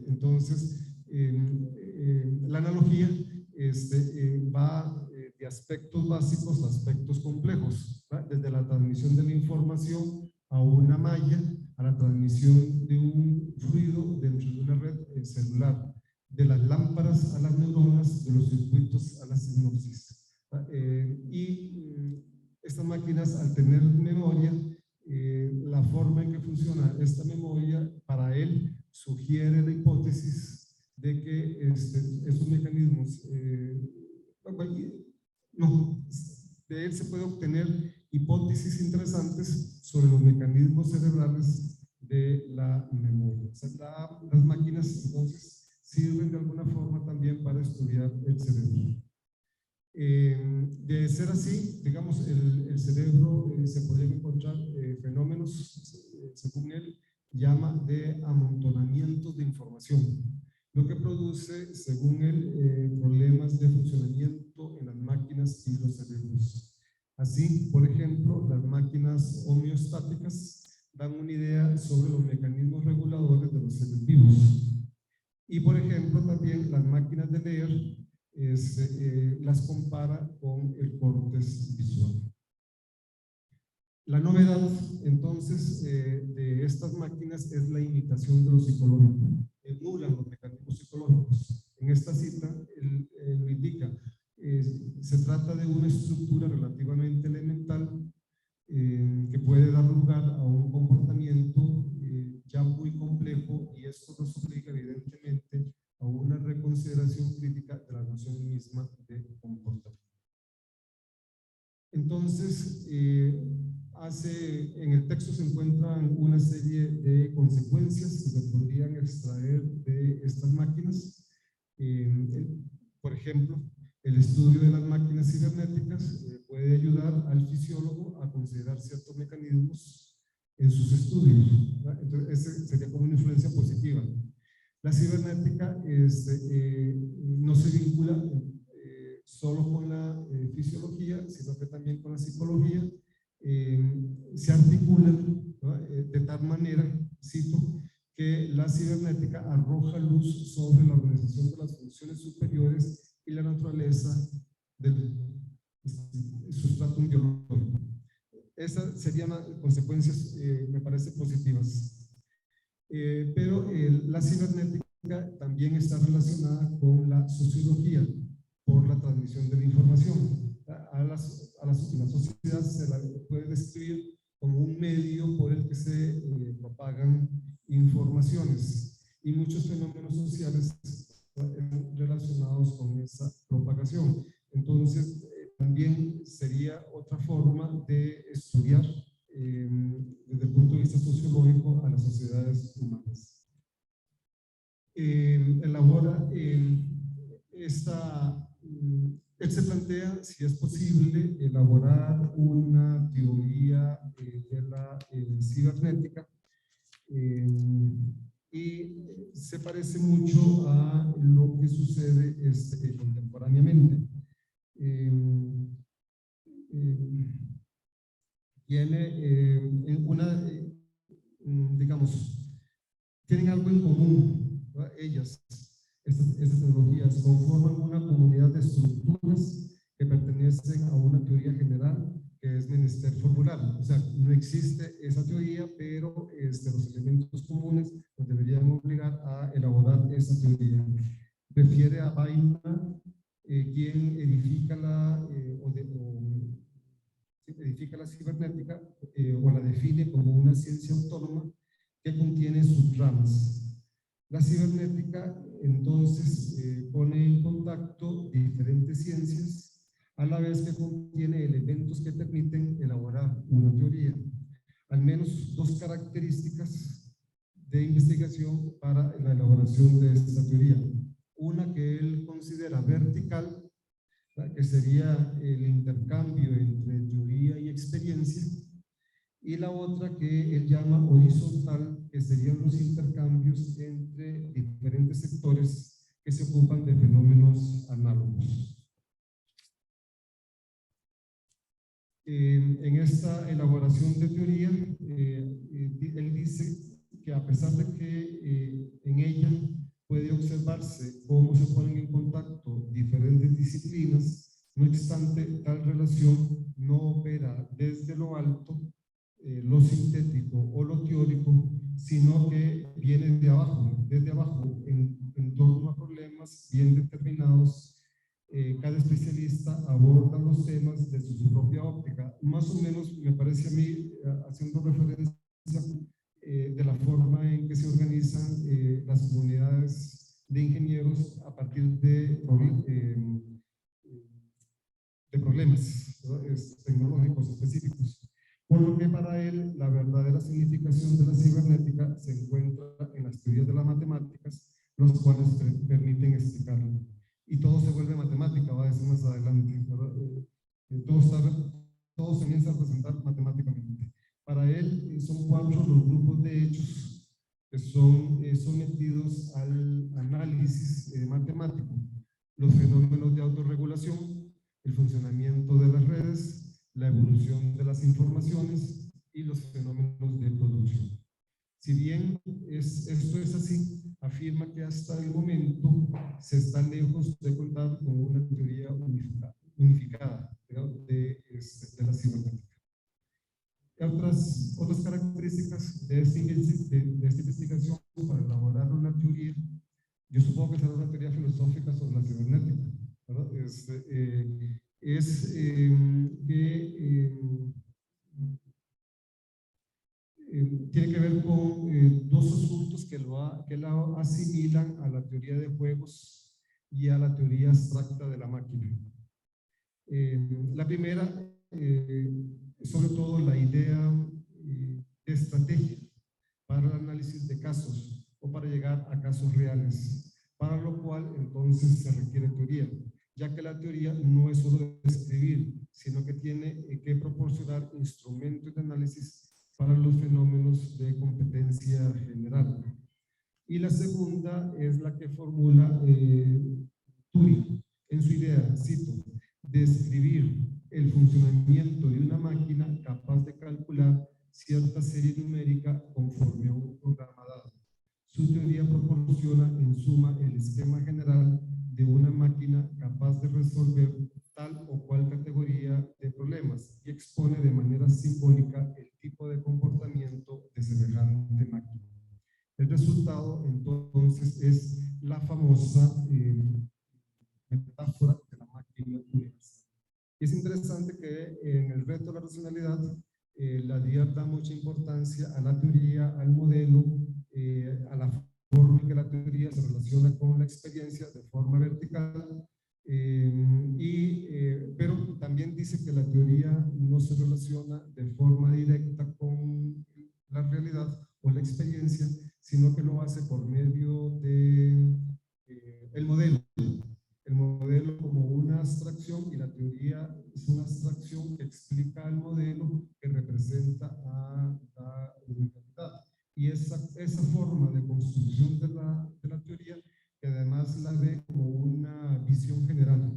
Speaker 4: Entonces, la analogía va de aspectos básicos a aspectos complejos, ¿verdad? Desde la transmisión de la información a una malla, a la transmisión de un fluido dentro de una red celular, de las lámparas a las neuronas, de los circuitos a la sinapsis. Estas máquinas, al tener memoria, la forma en que funciona esta memoria, para él, sugiere la hipótesis de que esos mecanismos, de él se puede obtener hipótesis interesantes sobre los mecanismos cerebrales de la memoria. O sea, las máquinas entonces sirven de alguna forma también para estudiar el cerebro. De ser así, digamos, el cerebro se podrían encontrar fenómenos, según él, llama de amontonamientos de información, lo que produce, según él, problemas de funcionamiento en las máquinas y los cerebros. Así, por ejemplo, las máquinas homeostáticas dan una idea sobre los mecanismos reguladores de los seres vivos. Y, por ejemplo, también las máquinas de leer las compara con el córtex visual. La novedad, entonces, de estas máquinas es la imitación de lo psicológico. Emulan los mecanismos psicológicos. En esta cita, él lo indica. Se trata de una estructura relativamente elemental que puede dar lugar a un comportamiento ya muy complejo, y esto nos obliga evidentemente a una reconsideración crítica de la noción misma de comportamiento. Entonces, en el texto se encuentran una serie de consecuencias que se podrían extraer de estas máquinas. Por ejemplo, el estudio de las máquinas cibernéticas puede ayudar al fisiólogo a considerar ciertos mecanismos en sus estudios, ¿verdad? Entonces, esa sería como una influencia positiva. La cibernética no se vincula solo con la fisiología, sino que también con la psicología. Se articulan, ¿no? De tal manera, cito, que la cibernética arroja luz sobre la organización de las funciones superiores y la naturaleza del sustrato biológico. Esas serían las consecuencias, me parece, positivas. Pero la cibernética también está relacionada con la sociología por la transmisión de la información. La sociedad se la puede describir como un medio por el que se propagan informaciones, y muchos fenómenos sociales relacionados con esa propagación. Entonces, también sería otra forma de estudiar desde el punto de vista sociológico a las sociedades humanas. Elabora él se plantea si es posible elaborar una teoría de la cibernética, y se parece mucho a lo que sucede contemporáneamente. Tiene digamos, tienen algo en común, ¿verdad? Estas tecnologías conforman una comunidad de estructuras que pertenecen a una teoría general que es menester formular. O sea, no existe esa teoría, pero los elementos comunes nos deberían obligar a elaborar esa teoría. Refiere a Weidmann quien edifica edifica la cibernética o la define como una ciencia autónoma que contiene subramas. La cibernética entonces pone en contacto diferentes ciencias a la vez que contiene elementos que permiten elaborar una teoría. Al menos dos características de investigación para la elaboración de esta teoría. Una que él considera vertical, que sería el intercambio entre teoría y experiencia, y la otra que él llama horizontal, que serían los intercambios entre diferentes sectores que se ocupan de fenómenos análogos. En esta elaboración de teoría, él dice que a pesar de que en ella puede observarse cómo se ponen en contacto diferentes disciplinas, no obstante, tal relación no opera desde lo alto, lo sintético o lo teórico, sino que viene de abajo, desde abajo, en torno a problemas bien determinados. Cada especialista aborda los temas desde su propia óptica. Más o menos, me parece a mí, haciendo referencia de la forma en que se organizan las comunidades de ingenieros a partir de problemas tecnológicos específicos. Por lo que para él la verdadera significación de la cibernética se encuentra en las teorías de las matemáticas, los cuales permiten explicarlo. Y todo se vuelve matemática, va a decir más adelante. Todo se comienza a representar matemáticamente. Para él son 4 los grupos de hechos que son sometidos al análisis matemático: los fenómenos de autorregulación, el funcionamiento de las redes, la evolución de las informaciones y los fenómenos de producción. Si bien esto es así, afirma que hasta el momento se está lejos de contar con una teoría unificada de la cibernética. Otras características de esta investigación para elaborar una teoría, yo supongo que será una teoría filosófica sobre la cibernética, ¿verdad? Tiene que ver con 2 asuntos que la asimilan a la teoría de juegos y a la teoría abstracta de la máquina. La primera, sobre todo la idea de estrategia para el análisis de casos o para llegar a casos reales, para lo cual entonces se requiere teoría, ya que la teoría no es solo describir, sino que tiene que proporcionar instrumentos de análisis para los fenómenos de competencia general. Y la segunda es la que formula Turing en su idea, cito, describir el funcionamiento de una máquina capaz de calcular cierta serie numérica conforme a un programa dado. Su teoría proporciona en suma el esquema general de una máquina capaz de resolver tal o cual categoría de problemas y expone de manera simbólica el tipo de comportamiento de semejante máquina. El resultado entonces es la famosa metáfora de la máquina universal. Es interesante que en el reto de la racionalidad la DIA da mucha importancia a la teoría, al modelo, a la forma en que la teoría se relaciona con la experiencia de forma vertical, pero también dice que la teoría no se relaciona de forma directa con la realidad o la experiencia, sino que lo hace por medio de el modelo. El modelo como una abstracción, y la teoría es una abstracción que explica el modelo que representa a la realidad. Y esa forma de construcción de la teoría, que además la ve como una visión general,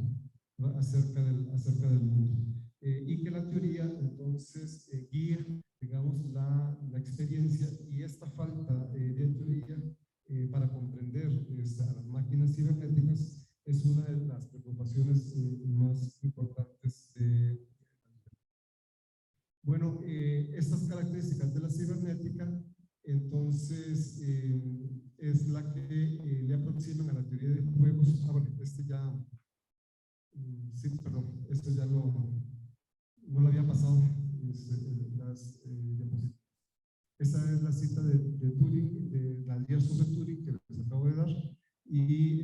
Speaker 4: ¿no?, acerca del mundo. Y que la teoría entonces guía, digamos, la experiencia, y esta falta de teoría para comprender a las máquinas cibernéticas es una de las preocupaciones más importantes de bueno, estas características de la cibernética entonces es la que le aproximan a la teoría de juegos. Bueno, esto ya no lo había pasado las diapositivas. Esta es la cita de Turing, de la Lier sobre Turing que les acabo de dar, y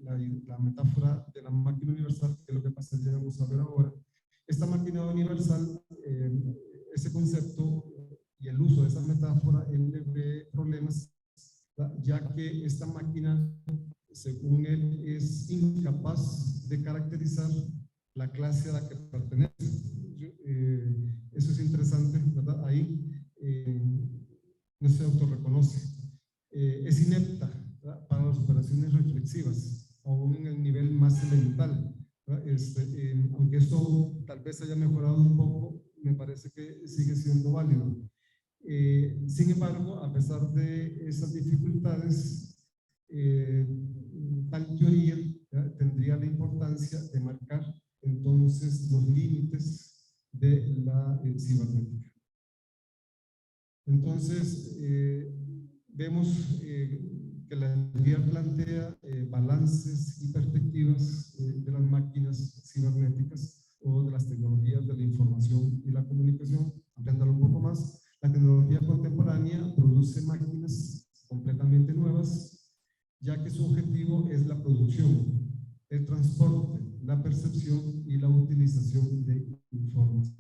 Speaker 4: la metáfora de la máquina universal, que es lo que pasaríamos a ver ahora. Esta máquina universal, ese concepto y el uso de esa metáfora, él le ve problemas, ya que esta máquina, según él, es incapaz de caracterizar la clase a la que pertenece. Eso es interesante, ¿verdad? Ahí no se autorreconoce. Es inepta, ¿verdad?, para las operaciones reflexivas, aún en el nivel más elemental. Aunque esto tal vez haya mejorado un poco, me parece que sigue siendo válido. Sin embargo, a pesar de esas dificultades, tal teoría, ¿verdad?, tendría la importancia de marcar entonces los límites de la cibernética. Entonces, vemos que la teoría plantea balances y perspectivas de las máquinas cibernéticas o de las tecnologías de la información y la comunicación. Ampliándolo un poco más, la tecnología contemporánea produce máquinas completamente nuevas, ya que su objetivo es la producción, el transporte, la percepción y la utilización de información.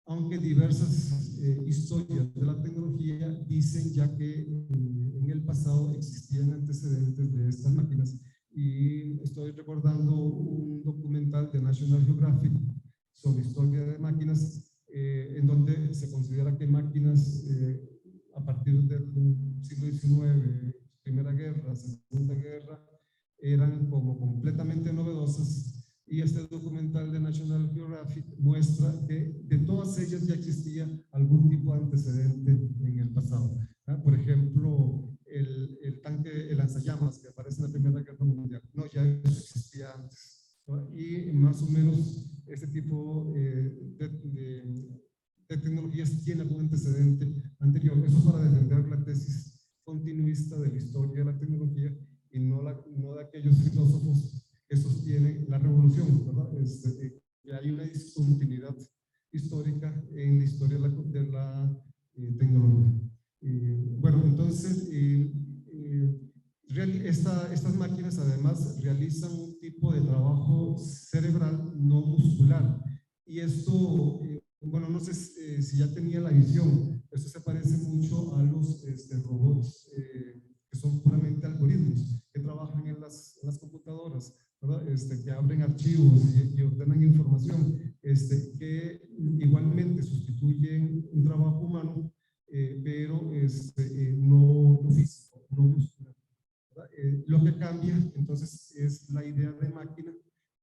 Speaker 4: Aunque diversas historias de la tecnología dicen ya que en el pasado existían antecedentes de estas máquinas, y estoy recordando un documental de National Geographic sobre historia de máquinas, en donde se considera que máquinas a partir del siglo XIX, Primera Guerra, Segunda Guerra, eran como completamente novedosas. Y este documental de National Geographic muestra que de todas ellas ya existía algún tipo de antecedente en el pasado. Por ejemplo, el tanque, el lanzallamas que aparece en la Primera Guerra Mundial. No, ya existía antes, ¿no? Y más o menos este tipo de tecnologías tiene algún antecedente anterior. Eso para defender la tesis continuista de la historia de la tecnología y no de aquellos filósofos que sostienen la revolución, ¿verdad? Que hay una discontinuidad histórica en la historia de la tecnología. Bueno, entonces, estas máquinas además realizan un tipo de trabajo cerebral no muscular. Y esto, bueno, no sé si ya tenía la visión, esto se parece mucho a los robots que son puramente algoritmos, que trabajan en las computadoras, ¿verdad? Que abren archivos y ordenan información, que igualmente sustituyen un trabajo humano, pero no físico, no muscular. Lo que cambia entonces es la idea de máquina,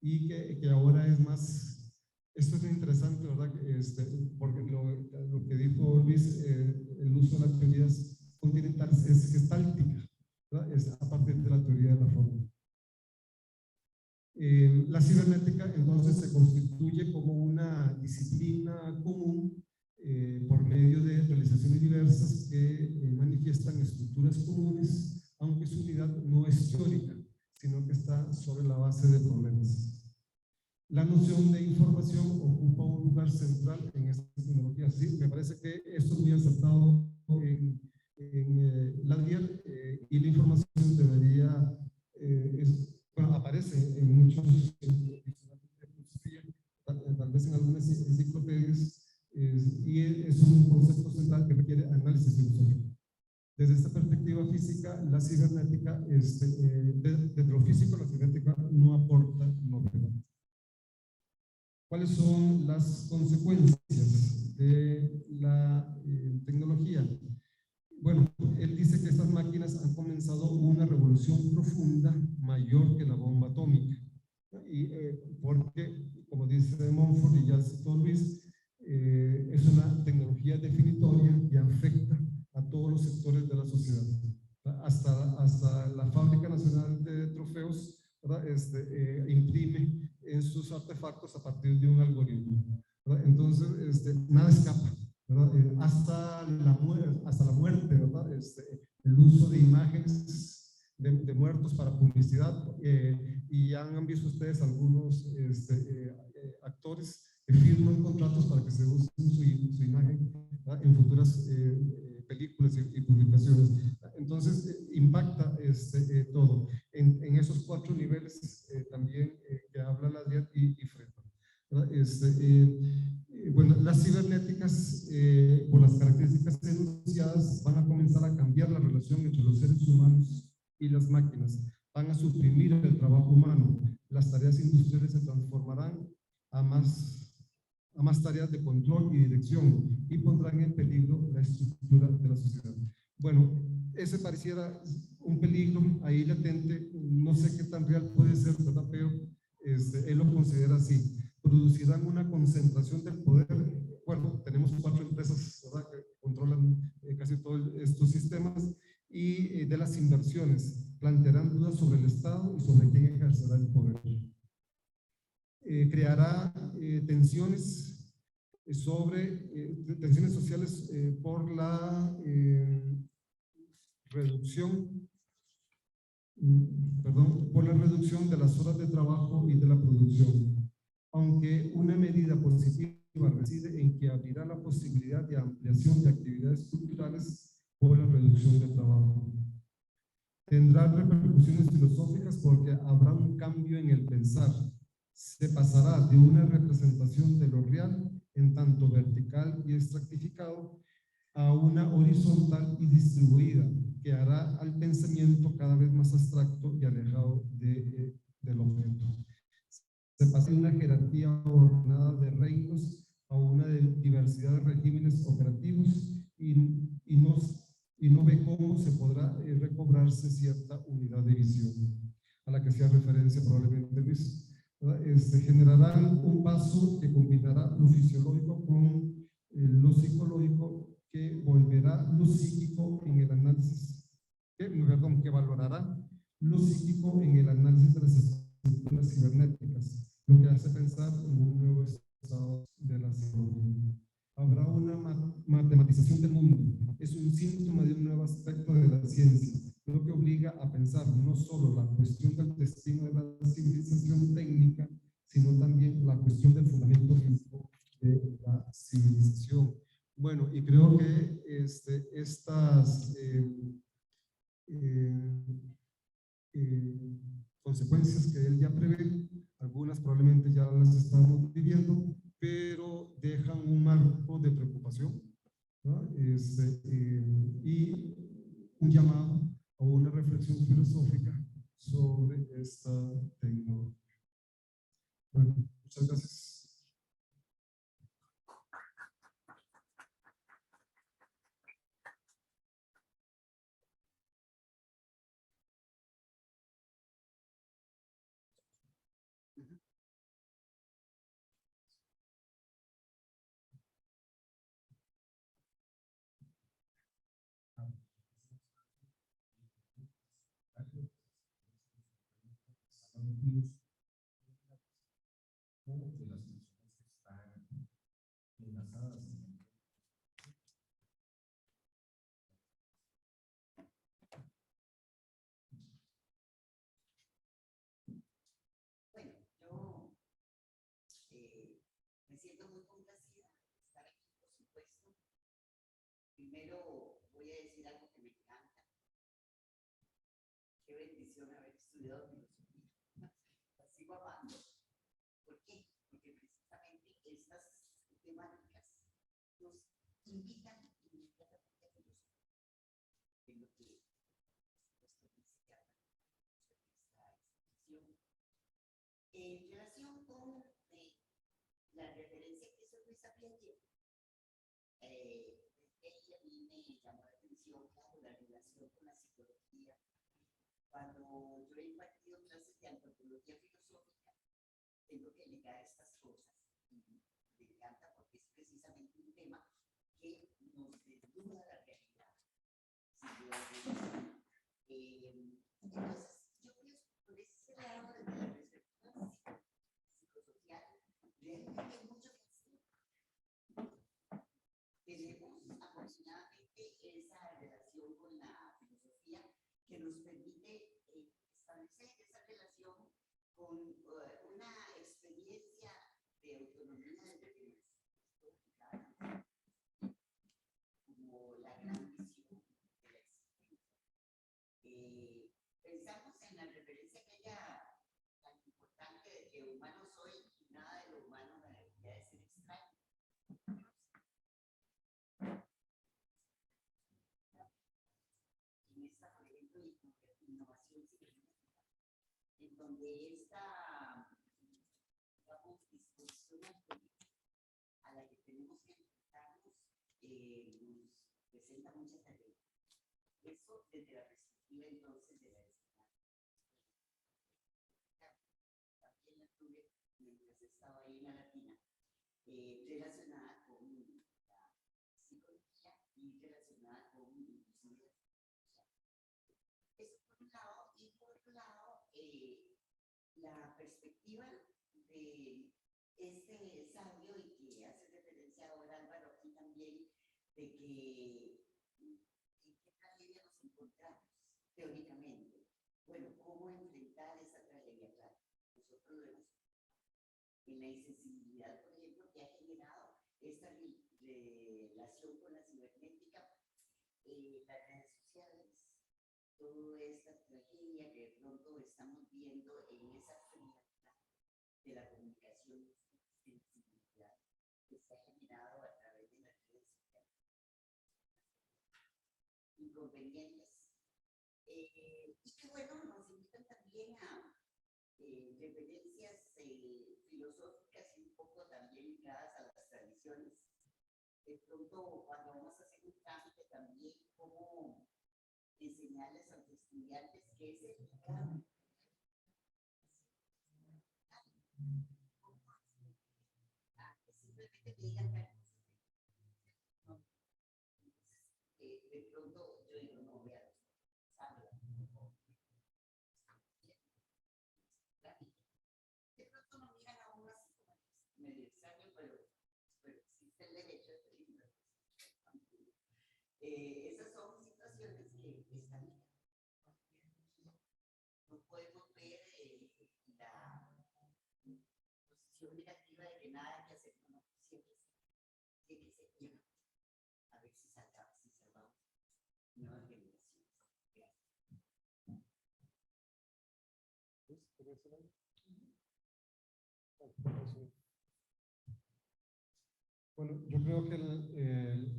Speaker 4: y que ahora es más, esto es interesante, ¿verdad? Porque lo que dijo Luis, el uso de las teorías continentales es gestáltica, ¿verdad? Es a partir de la teoría de la forma. La cibernética entonces se constituye como una disciplina común por medio de realizaciones diversas que manifiestan estructuras comunes, aunque su unidad no es teórica, sino que está sobre la base de problemas. La noción de información ocupa un lugar central en esta tecnología. Sí, me parece que esto es muy acertado en la Lier, y la información debería, bueno, aparece en muchos diccionarios de filosofía, tal vez en algunas enciclopedias, y es un concepto central que requiere análisis filosófico. Desde esta perspectiva física, la cibernética, desde lo físico, la cibernética no aporta novedad. ¿Cuáles son las consecuencias de la tecnología? Bueno, él dice que estas máquinas han comenzado una revolución profunda mayor que la bomba atómica. Y porque, como dice Montfort y ya citó Luis, es una tecnología definitoria que afecta a todos los sectores de la sociedad. Hasta la Fábrica Nacional de Trofeos, ¿verdad? Imprime en sus artefactos a partir de un algoritmo, ¿verdad? Entonces, nada escapa, ¿verdad? Hasta la muerte, ¿verdad? El uso de imágenes de muertos para publicidad, y han visto ustedes algunos actores que firman contratos para que se use su imagen, ¿verdad?, en futuras películas y publicaciones. Entonces, impacta todo en esos 4 niveles también que habla la DIAT y FREPA, ¿verdad? Bueno, las cibernéticas, por las características enunciadas, van a comenzar a cambiar la relación entre los seres humanos y las máquinas, van a suprimir el trabajo humano, las tareas industriales se transformarán a más tareas de control y dirección y pondrán en peligro la estructura de la sociedad. Bueno, ese pareciera un peligro ahí latente, no sé qué tan real puede ser, ¿verdad? Pero él lo considera así. Producirán una concentración del poder. Bueno, tenemos 4 empresas, ¿verdad?, que controlan casi todos estos sistemas, y de las inversiones. Plantearán dudas sobre el Estado y sobre quién ejercerá el poder. Creará tensiones tensiones sociales por la reducción de las horas de trabajo y de la producción, aunque una medida positiva reside en que abrirá la posibilidad de ampliación de actividades culturales por la reducción de trabajo. Tendrá repercusiones filosóficas porque habrá un cambio en el pensar. Se pasará de una representación de lo real, en tanto vertical y estratificado, a una horizontal y distribuida, que hará al pensamiento cada vez más abstracto y alejado del objeto. Se pasa de una jerarquía ordenada de reinos a una diversidad de regímenes operativos y no ve cómo se podrá recobrarse cierta unidad de visión, a la que hacía referencia probablemente Luis. Generarán un paso que combinará lo fisiológico con lo psicológico, que volverá lo psíquico en el análisis, que valorará lo psíquico en el análisis de las estructuras cibernéticas, lo que hace pensar en un nuevo estado de la psicología. Habrá una matematización del mundo, es un síntoma de un nuevo aspecto de la ciencia, lo que obliga a pensar no solo la cuestión del destino de la civilización técnica, sino también la cuestión del fundamento físico de la civilización. Bueno, y creo que estas consecuencias que él ya prevé, algunas probablemente ya las estamos viviendo, pero dejan un marco de preocupación, ¿no? Y un llamado a una reflexión filosófica sobre esta tecnología. Bueno, muchas gracias.
Speaker 1: O de las personas que están enlazadas en el
Speaker 5: Bueno, yo me siento muy complacida de estar aquí, por supuesto. Primero voy a decir algo que me encanta. Qué bendición haber estudiado filosofía. La sigo amando. ¿Por qué? Porque precisamente estas temáticas nos invitan inmediatamente a filosofía. Es lo que, por supuesto, dice esta exposición. En relación con la referencia que hizo Luisa Piaget, ella a mí me llamó la atención, claro, la relación con la psicología. Cuando yo he impartido clases de antropología filosófica, tengo que negar estas cosas. Y me encanta porque es precisamente un tema que nos desnuda la realidad. Entonces, yo pienso por ese lado de la perspectiva psicosocial, realmente hay mucho que hacer. Tenemos afortunadamente esa relación con la filosofía que nos permite con una experiencia de autonomía de como la gran visión de la existencia. Pensamos en la referencia aquella tan importante de que humano soy y nada de lo humano me debería de ser extraño. En esta, por ejemplo, innovación cibernética, en donde esta, digamos, disposición a la que tenemos que enfrentarnos nos presenta muchas tareas. Eso desde la perspectiva entonces de la enseñanza. También la tuve mientras estaba ahí en la Latina, relacionada con la psicología y relacionada con inclusive eso por un lado, y por otro lado, la perspectiva de este sabio y que hace referencia ahora Álvaro aquí también, de que en qué tragedia nos encontramos teóricamente. Bueno, ¿cómo enfrentar esa tragedia? Claro, nosotros lo hemos en la insensibilidad, por ejemplo, que ha generado esta relación con la cibernética, las redes sociales, toda esta tragedia que de pronto estamos viendo en esa frialdad de la comunicación sin sensibilidad que se ha generado a través de las redes sociales. Inconvenientes. Y que bueno, nos invitan también a referencias filosóficas y un poco también ligadas a las tradiciones. De pronto, cuando vamos a hacer un trámite también, cómo enseñarles a los estudiantes qué es el legado. Que simplemente me digan no. De pronto yo digo, no, vean, sabe. De pronto no miran a uno así como medio extraño, pero existe el derecho de pedir. Esas son situaciones que están no podemos ver la posición negativa de que nada hay que hacer, no, siempre tiene que ser lleno. A ver si salvamos nuevas generaciones.
Speaker 4: Bueno, yo creo que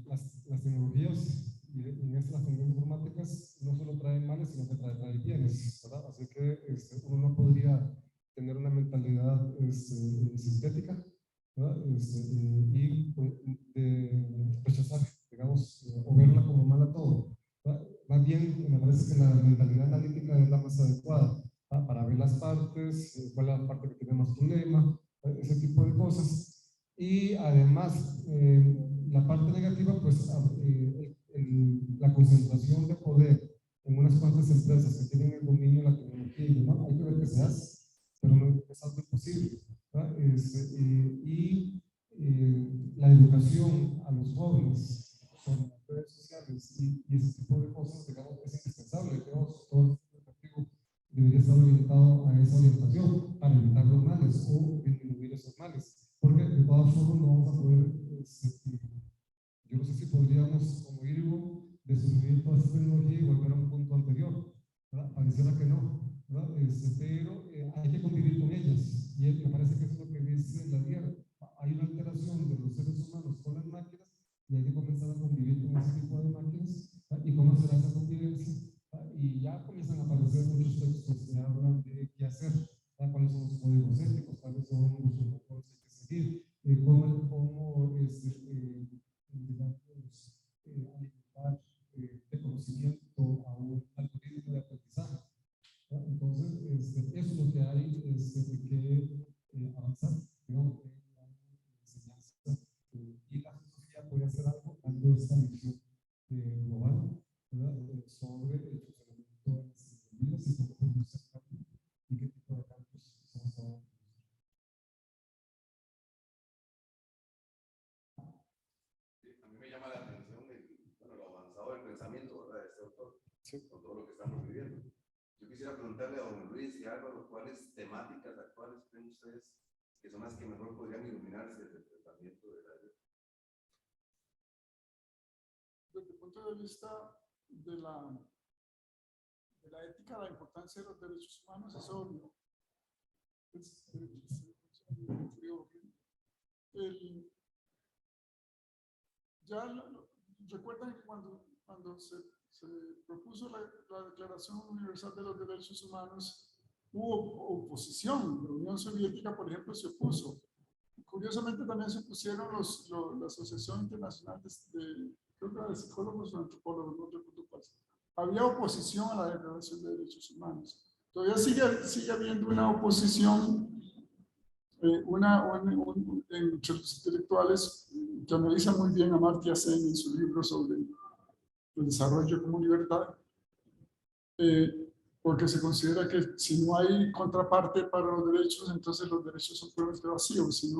Speaker 4: las tecnologías y en estas las tecnologías informáticas no solo traen males, sino que traen bienes, ¿verdad? Así que uno no podría tener una mentalidad sintética, ¿verdad? Y rechazar, digamos, o verla como mala todo, ¿verdad? Más bien, me parece que la mentalidad analítica es la más adecuada, ¿verdad? Para ver las partes, cuál es la parte que tiene más problema, ese tipo de cosas. Y además, la parte negativa, pues la concentración de poder en unas cuantas empresas que tienen el dominio de la tecnología y demás, hay que ver qué se hace, pero no es algo imposible, ¿verdad? La educación a los jóvenes sobre las redes sociales y ese tipo de cosas, digamos, es indispensable. Digamos, todo el educativo debería estar orientado a esa orientación para evitar los males o disminuir esos males. Porque de todas formas no vamos a poder, yo no sé si podríamos, como IRBO, destruir toda esta tecnología y volver a un punto anterior, ¿verdad? Pareciera que no, ¿verdad? Pero hay que convivir con ellas, y me parece que es lo que dice la tierra. Hay una alteración de los seres humanos con las máquinas, y hay que comenzar a convivir con ese tipo de máquinas, ¿verdad? Y cómo será esa convivencia, ¿verdad? Y ya comienzan a aparecer muchos textos que hablan de qué hacer, ¿verdad? Cuáles son los códigos éticos, cuáles son los protocolos que hay que seguir, cómo digamos, alimentar de conocimiento a un algoritmo de aprendizaje, ¿verdad? Entonces, eso es lo que hay que avanzar, digamos, en la enseñanza, y la filosofía puede hacer algo dando esta visión global, ¿verdad? Sobre el funcionamiento de las vidas y cómo podemos hacer cambio y qué tipo de cambios estamos trabajando.
Speaker 6: A mí me llama la atención lo avanzado del pensamiento, ¿verdad? De este autor, con todo lo que estamos viviendo. Yo quisiera preguntarle a don Luis y Álvaro, ¿cuáles temáticas actuales creen ustedes que son las que mejor podrían iluminarse desde el tratamiento de la ley?
Speaker 2: Desde el punto de vista de la ética, la importancia de los derechos humanos es obvio. Recuerdan que cuando se propuso la Declaración Universal de los Derechos Humanos, hubo oposición. La Unión Soviética, por ejemplo, se opuso. Curiosamente, también se opusieron la Asociación Internacional creo que era de psicólogos o antropólogos, no recuerdo cuál. Había oposición a la Declaración de Derechos Humanos. Todavía sigue habiendo una oposición, entre los intelectuales que analiza muy bien Amartya Sen en su libro sobre el desarrollo como libertad, porque se considera que si no hay contraparte para los derechos, entonces los derechos son puramente vacíos. Si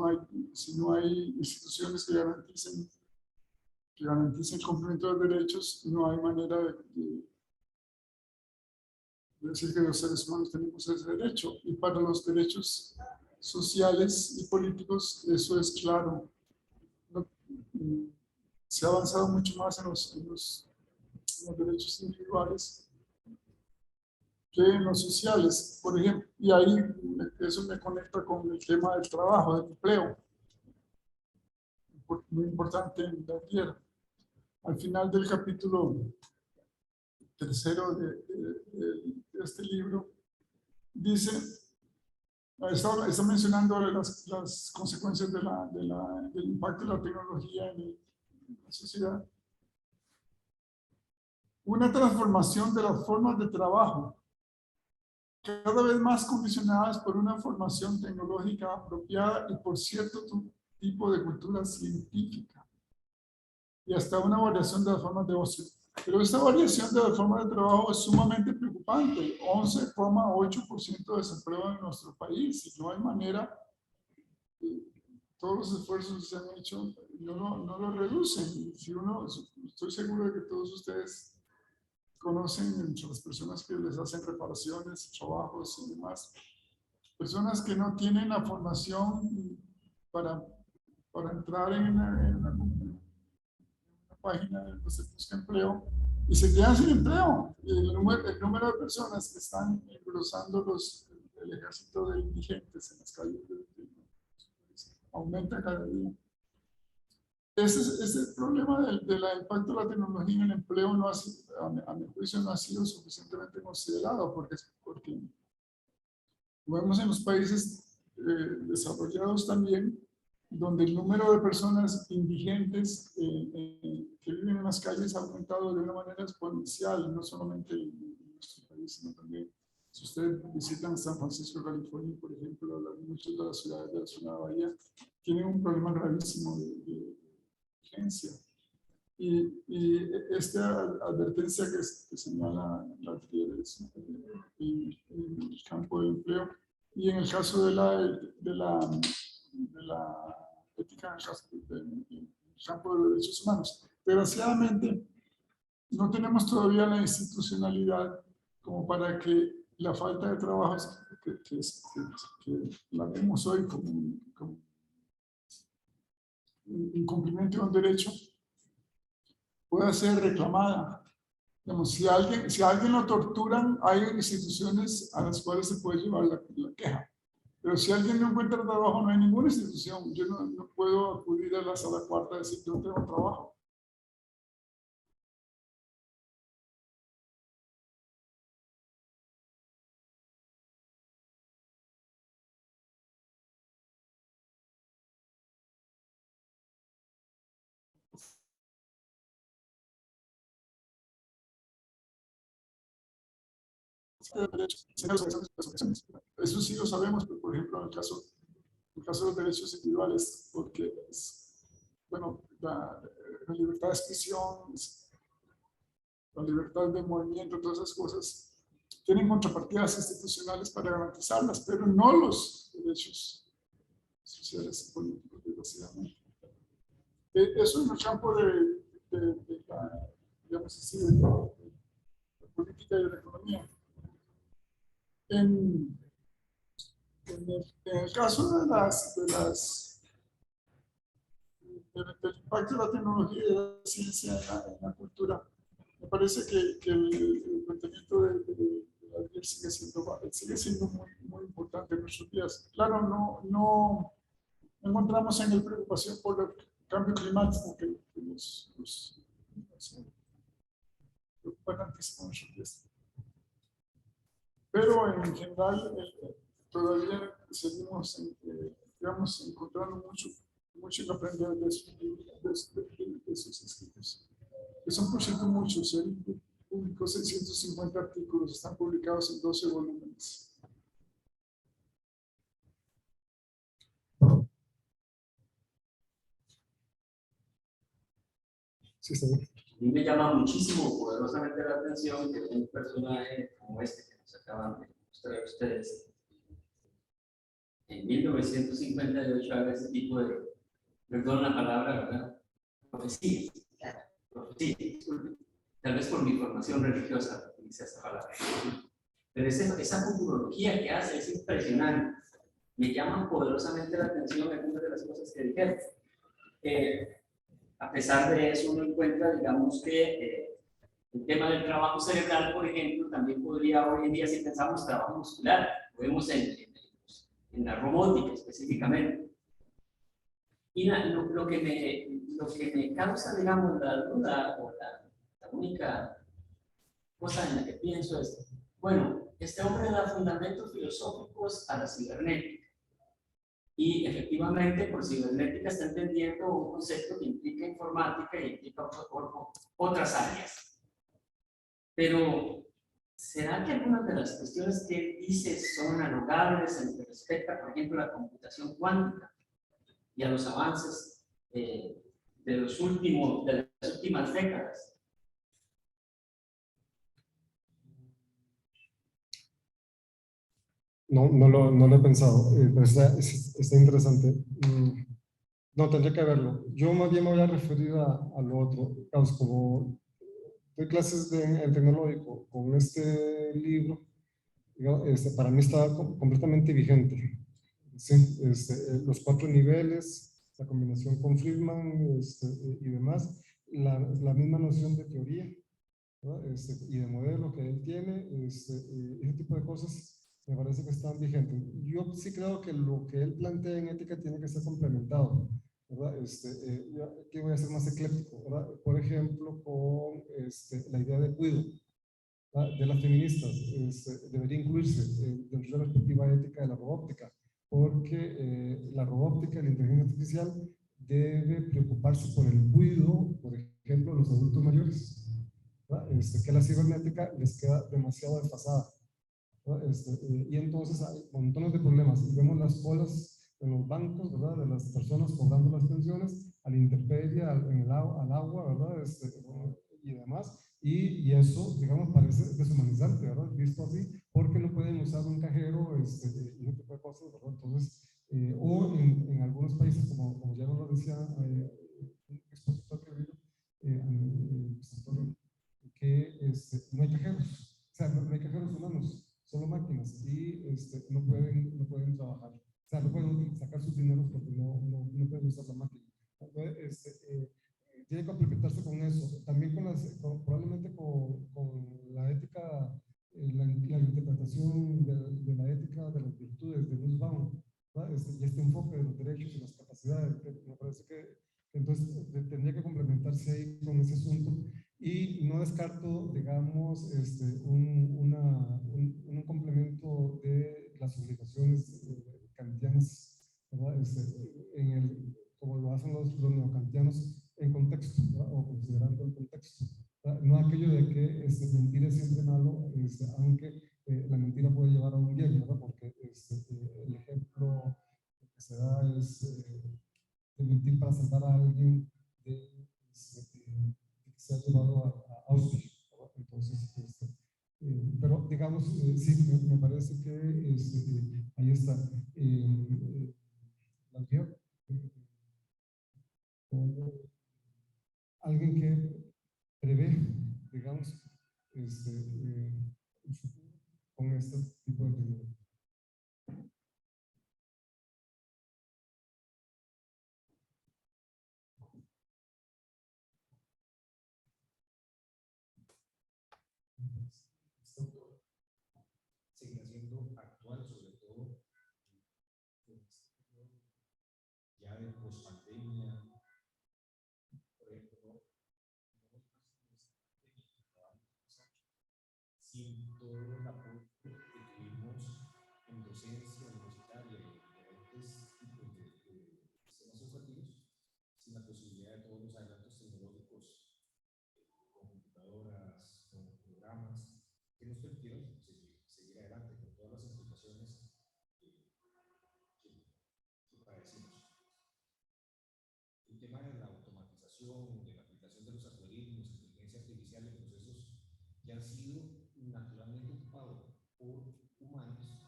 Speaker 2: no hay instituciones que garanticen el cumplimiento de los derechos, no hay manera de decir que los seres humanos tenemos ese derecho. Y para los derechos sociales y políticos, eso es claro. Se ha avanzado mucho más en los derechos individuales que en los sociales, por ejemplo, y ahí eso me conecta con el tema del trabajo, del empleo, muy importante en la tierra. Al final del capítulo 3 de este libro, dice, está mencionando las consecuencias del impacto de la tecnología en la sociedad. Una transformación de las formas de trabajo, cada vez más condicionadas por una formación tecnológica apropiada y por cierto tipo de cultura científica, y hasta una variación de las formas de ocio. Pero esta variación de las formas de trabajo es sumamente preocupante. 11,8% de desempleo en nuestro país, y no hay manera, todos los esfuerzos que se han hecho no lo reducen. Estoy seguro de que todos ustedes conocen entre las personas que les hacen reparaciones, trabajos y demás, personas que no tienen la formación para entrar en una página donde se busca empleo y se quedan sin empleo. El número de personas que están engrosando el ejército de indigentes en las calles aumenta cada día. Ese problema del impacto de la tecnología en el empleo no a mi juicio no ha sido suficientemente considerado, porque lo vemos en los países desarrollados también, donde el número de personas indigentes que viven en las calles ha aumentado de una manera exponencial, no solamente en nuestro país, sino también, si ustedes visitan San Francisco, California, por ejemplo, muchas de las ciudades de la zona de Bahía tienen un problema gravísimo de urgencia. Y esta advertencia que señala la es en el campo del empleo y en el caso de la ética en el campo de los derechos humanos. Desgraciadamente, no tenemos todavía la institucionalidad como para que la falta de trabajo que la vemos hoy como un incumplimiento de un derecho pueda ser reclamada. Digamos, si a alguien lo torturan, hay instituciones a las cuales se puede llevar la queja. Pero si alguien no encuentra trabajo, no hay ninguna institución. Yo no puedo acudir a la sala cuarta y decir que no tengo trabajo. Eso sí lo sabemos, pero por ejemplo en el caso de los derechos individuales, porque bueno, la libertad de expresión, la libertad de movimiento, todas esas cosas tienen contrapartidas institucionales para garantizarlas, pero no los derechos sociales y políticos, desgraciadamente. Eso en el campo de la, digamos así, de la política y de la economía. En el caso del impacto de la tecnología y de la ciencia en la cultura, me parece que el planteamiento de Gabriel sigue siendo muy importante en nuestros días. Claro, no encontramos en él preocupación por el cambio climático que nos preocupa tantísimo en nuestros días. Pero en general todavía seguimos digamos, encontrando mucho que aprender de sus escritos, que son por cierto muchos. Él publicó 650 artículos, están publicados en 12 volúmenes.
Speaker 4: Sí, está bien.
Speaker 7: A mí me llama muchísimo, poderosamente la atención que un personaje como este que nos acaban de mostrar ustedes, en 1958 haga ese tipo de, perdón la palabra, ¿verdad? Profecía, profecía, disculpe. Tal vez por mi formación religiosa utilice esa palabra. Pero esa futurología que hace es impresionante. Me llaman poderosamente la atención algunas de las cosas que dijeron. A pesar de eso, uno encuentra, digamos que el tema del trabajo cerebral, por ejemplo, también podría hoy en día, si pensamos trabajo muscular, lo vemos en la robótica específicamente. Y lo que me causa, digamos, la duda o la única cosa en la que pienso es, bueno, este hombre da fundamentos filosóficos a la cibernética. Y efectivamente, por cibernética está entendiendo un concepto que implica informática y implica otras áreas. Pero, ¿será que algunas de las cuestiones que él dice son analogables en lo que respecta, por ejemplo, a la computación cuántica y a los avances de las últimas décadas?
Speaker 4: No lo he pensado, pero está interesante. No, tendría que verlo. Yo más bien me voy a referir a lo otro. Digamos, como doy clases en tecnológico con este libro, digamos, para mí está completamente vigente. ¿Sí? Los 4 niveles, la combinación con Friedman y demás, la misma noción de teoría, ¿no? Y de modelo que él tiene, ese tipo de cosas me parece que están vigentes. Yo sí creo que lo que él plantea en ética tiene que ser complementado, ¿verdad? Yo aquí voy a ser más ecléptico, ¿verdad? Por ejemplo, con la idea de cuidado, ¿verdad? De las feministas, debería incluirse dentro de la perspectiva ética de la robótica, porque la robótica y la inteligencia artificial debe preocuparse por el cuidado, por ejemplo, de los adultos mayores, que la cibernética les queda demasiado desfasada. Y entonces hay montones de problemas. Y vemos las colas en los bancos, ¿verdad? De las personas cobrando las pensiones, a la intemperie, al agua, ¿verdad? Y demás. Y eso, digamos, parece deshumanizante, ¿verdad? Visto así, porque no pueden usar un cajero y ese tipo de cosas, ¿verdad? Entonces, o en algunos países, como ya nos lo decía un expositor que vino, que no hay cajeros, o sea, no hay cajeros humanos, solo máquinas, y no pueden trabajar, o sea, no pueden sacar sus dineros porque no pueden usar la máquina. Entonces, tiene que complementarse con eso, también probablemente con la ética, la interpretación de la ética de las virtudes de Nussbaum, y este enfoque de los derechos y las capacidades, me parece que entonces tendría que complementarse ahí con ese asunto. Y no descarto, digamos, un complemento de las obligaciones kantianas, ¿verdad? Como lo hacen los neokantianos en contexto, ¿verdad? O considerando el contexto, ¿verdad? No aquello de que mentir es siempre malo, aunque la mentira puede llevar a un bien, ¿verdad? Porque el ejemplo que se da es de mentir para salvar a alguien de que se ha llevado a Auschwitz, ¿verdad? Entonces, pero digamos, sí, me parece que ahí está. La vio, alguien que prevé, digamos, el futuro con este tipo de
Speaker 1: ha sido naturalmente ocupado por humanos,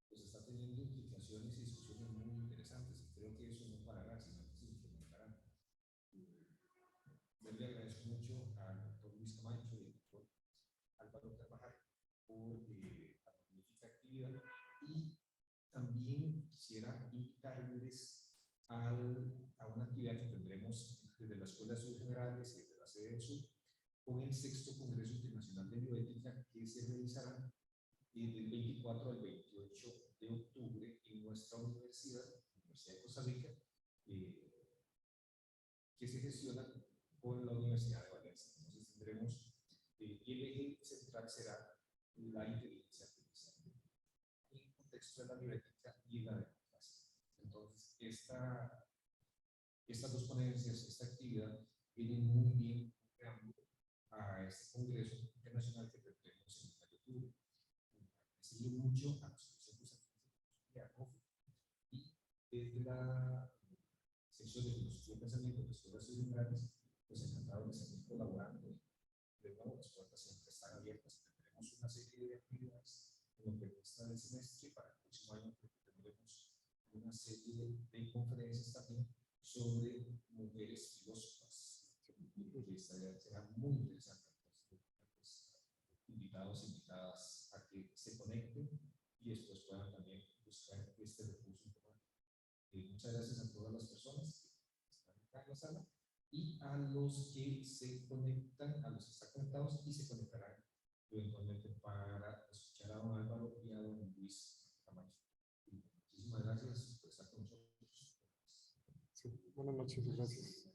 Speaker 1: pues está teniendo implicaciones y discusiones muy interesantes. Y creo que eso no parará, sino que se incrementará. Yo le agradezco mucho al doctor Luis Camacho y al doctor Álvaro Carvajal por la magnífica actividad, y también quisiera invitarles a una actividad que tendremos desde la Escuela de Estudios Generales y desde la sede del Sur con el 6º Congreso Internacional de Bioética, que se realizará del 24 al 28 de octubre en nuestra universidad, la Universidad de Costa Rica, que se gestiona con la Universidad de Valencia. Entonces tendremos, el eje central será la inteligencia artificial en el contexto de la bioética y la democracia. Entonces, estas dos ponencias, esta actividad, vienen muy bien a este Congreso Internacional que tendremos en el mes de octubre. Agradecerle mucho a los docentes de ACOF y desde la sección de filosofía y pensamiento de Escuelas Generales, pues encantado de seguir colaborando. De nuevo, las puertas siempre están abiertas. Tendremos una serie de actividades en lo que resta del semestre. Para el próximo año tendremos una serie de conferencias también sobre mujeres filósofas, que será muy interesante. Pues, invitados e invitadas a que se conecten y después puedan también buscar este recurso en común. Muchas gracias a todas las personas que están acá en la sala y a los que se conectan, a los que están conectados y se conectarán eventualmente para escuchar a don Álvaro y a don Luis Camacho. Muchísimas gracias por estar con nosotros.
Speaker 4: Sí, buenas noches, gracias.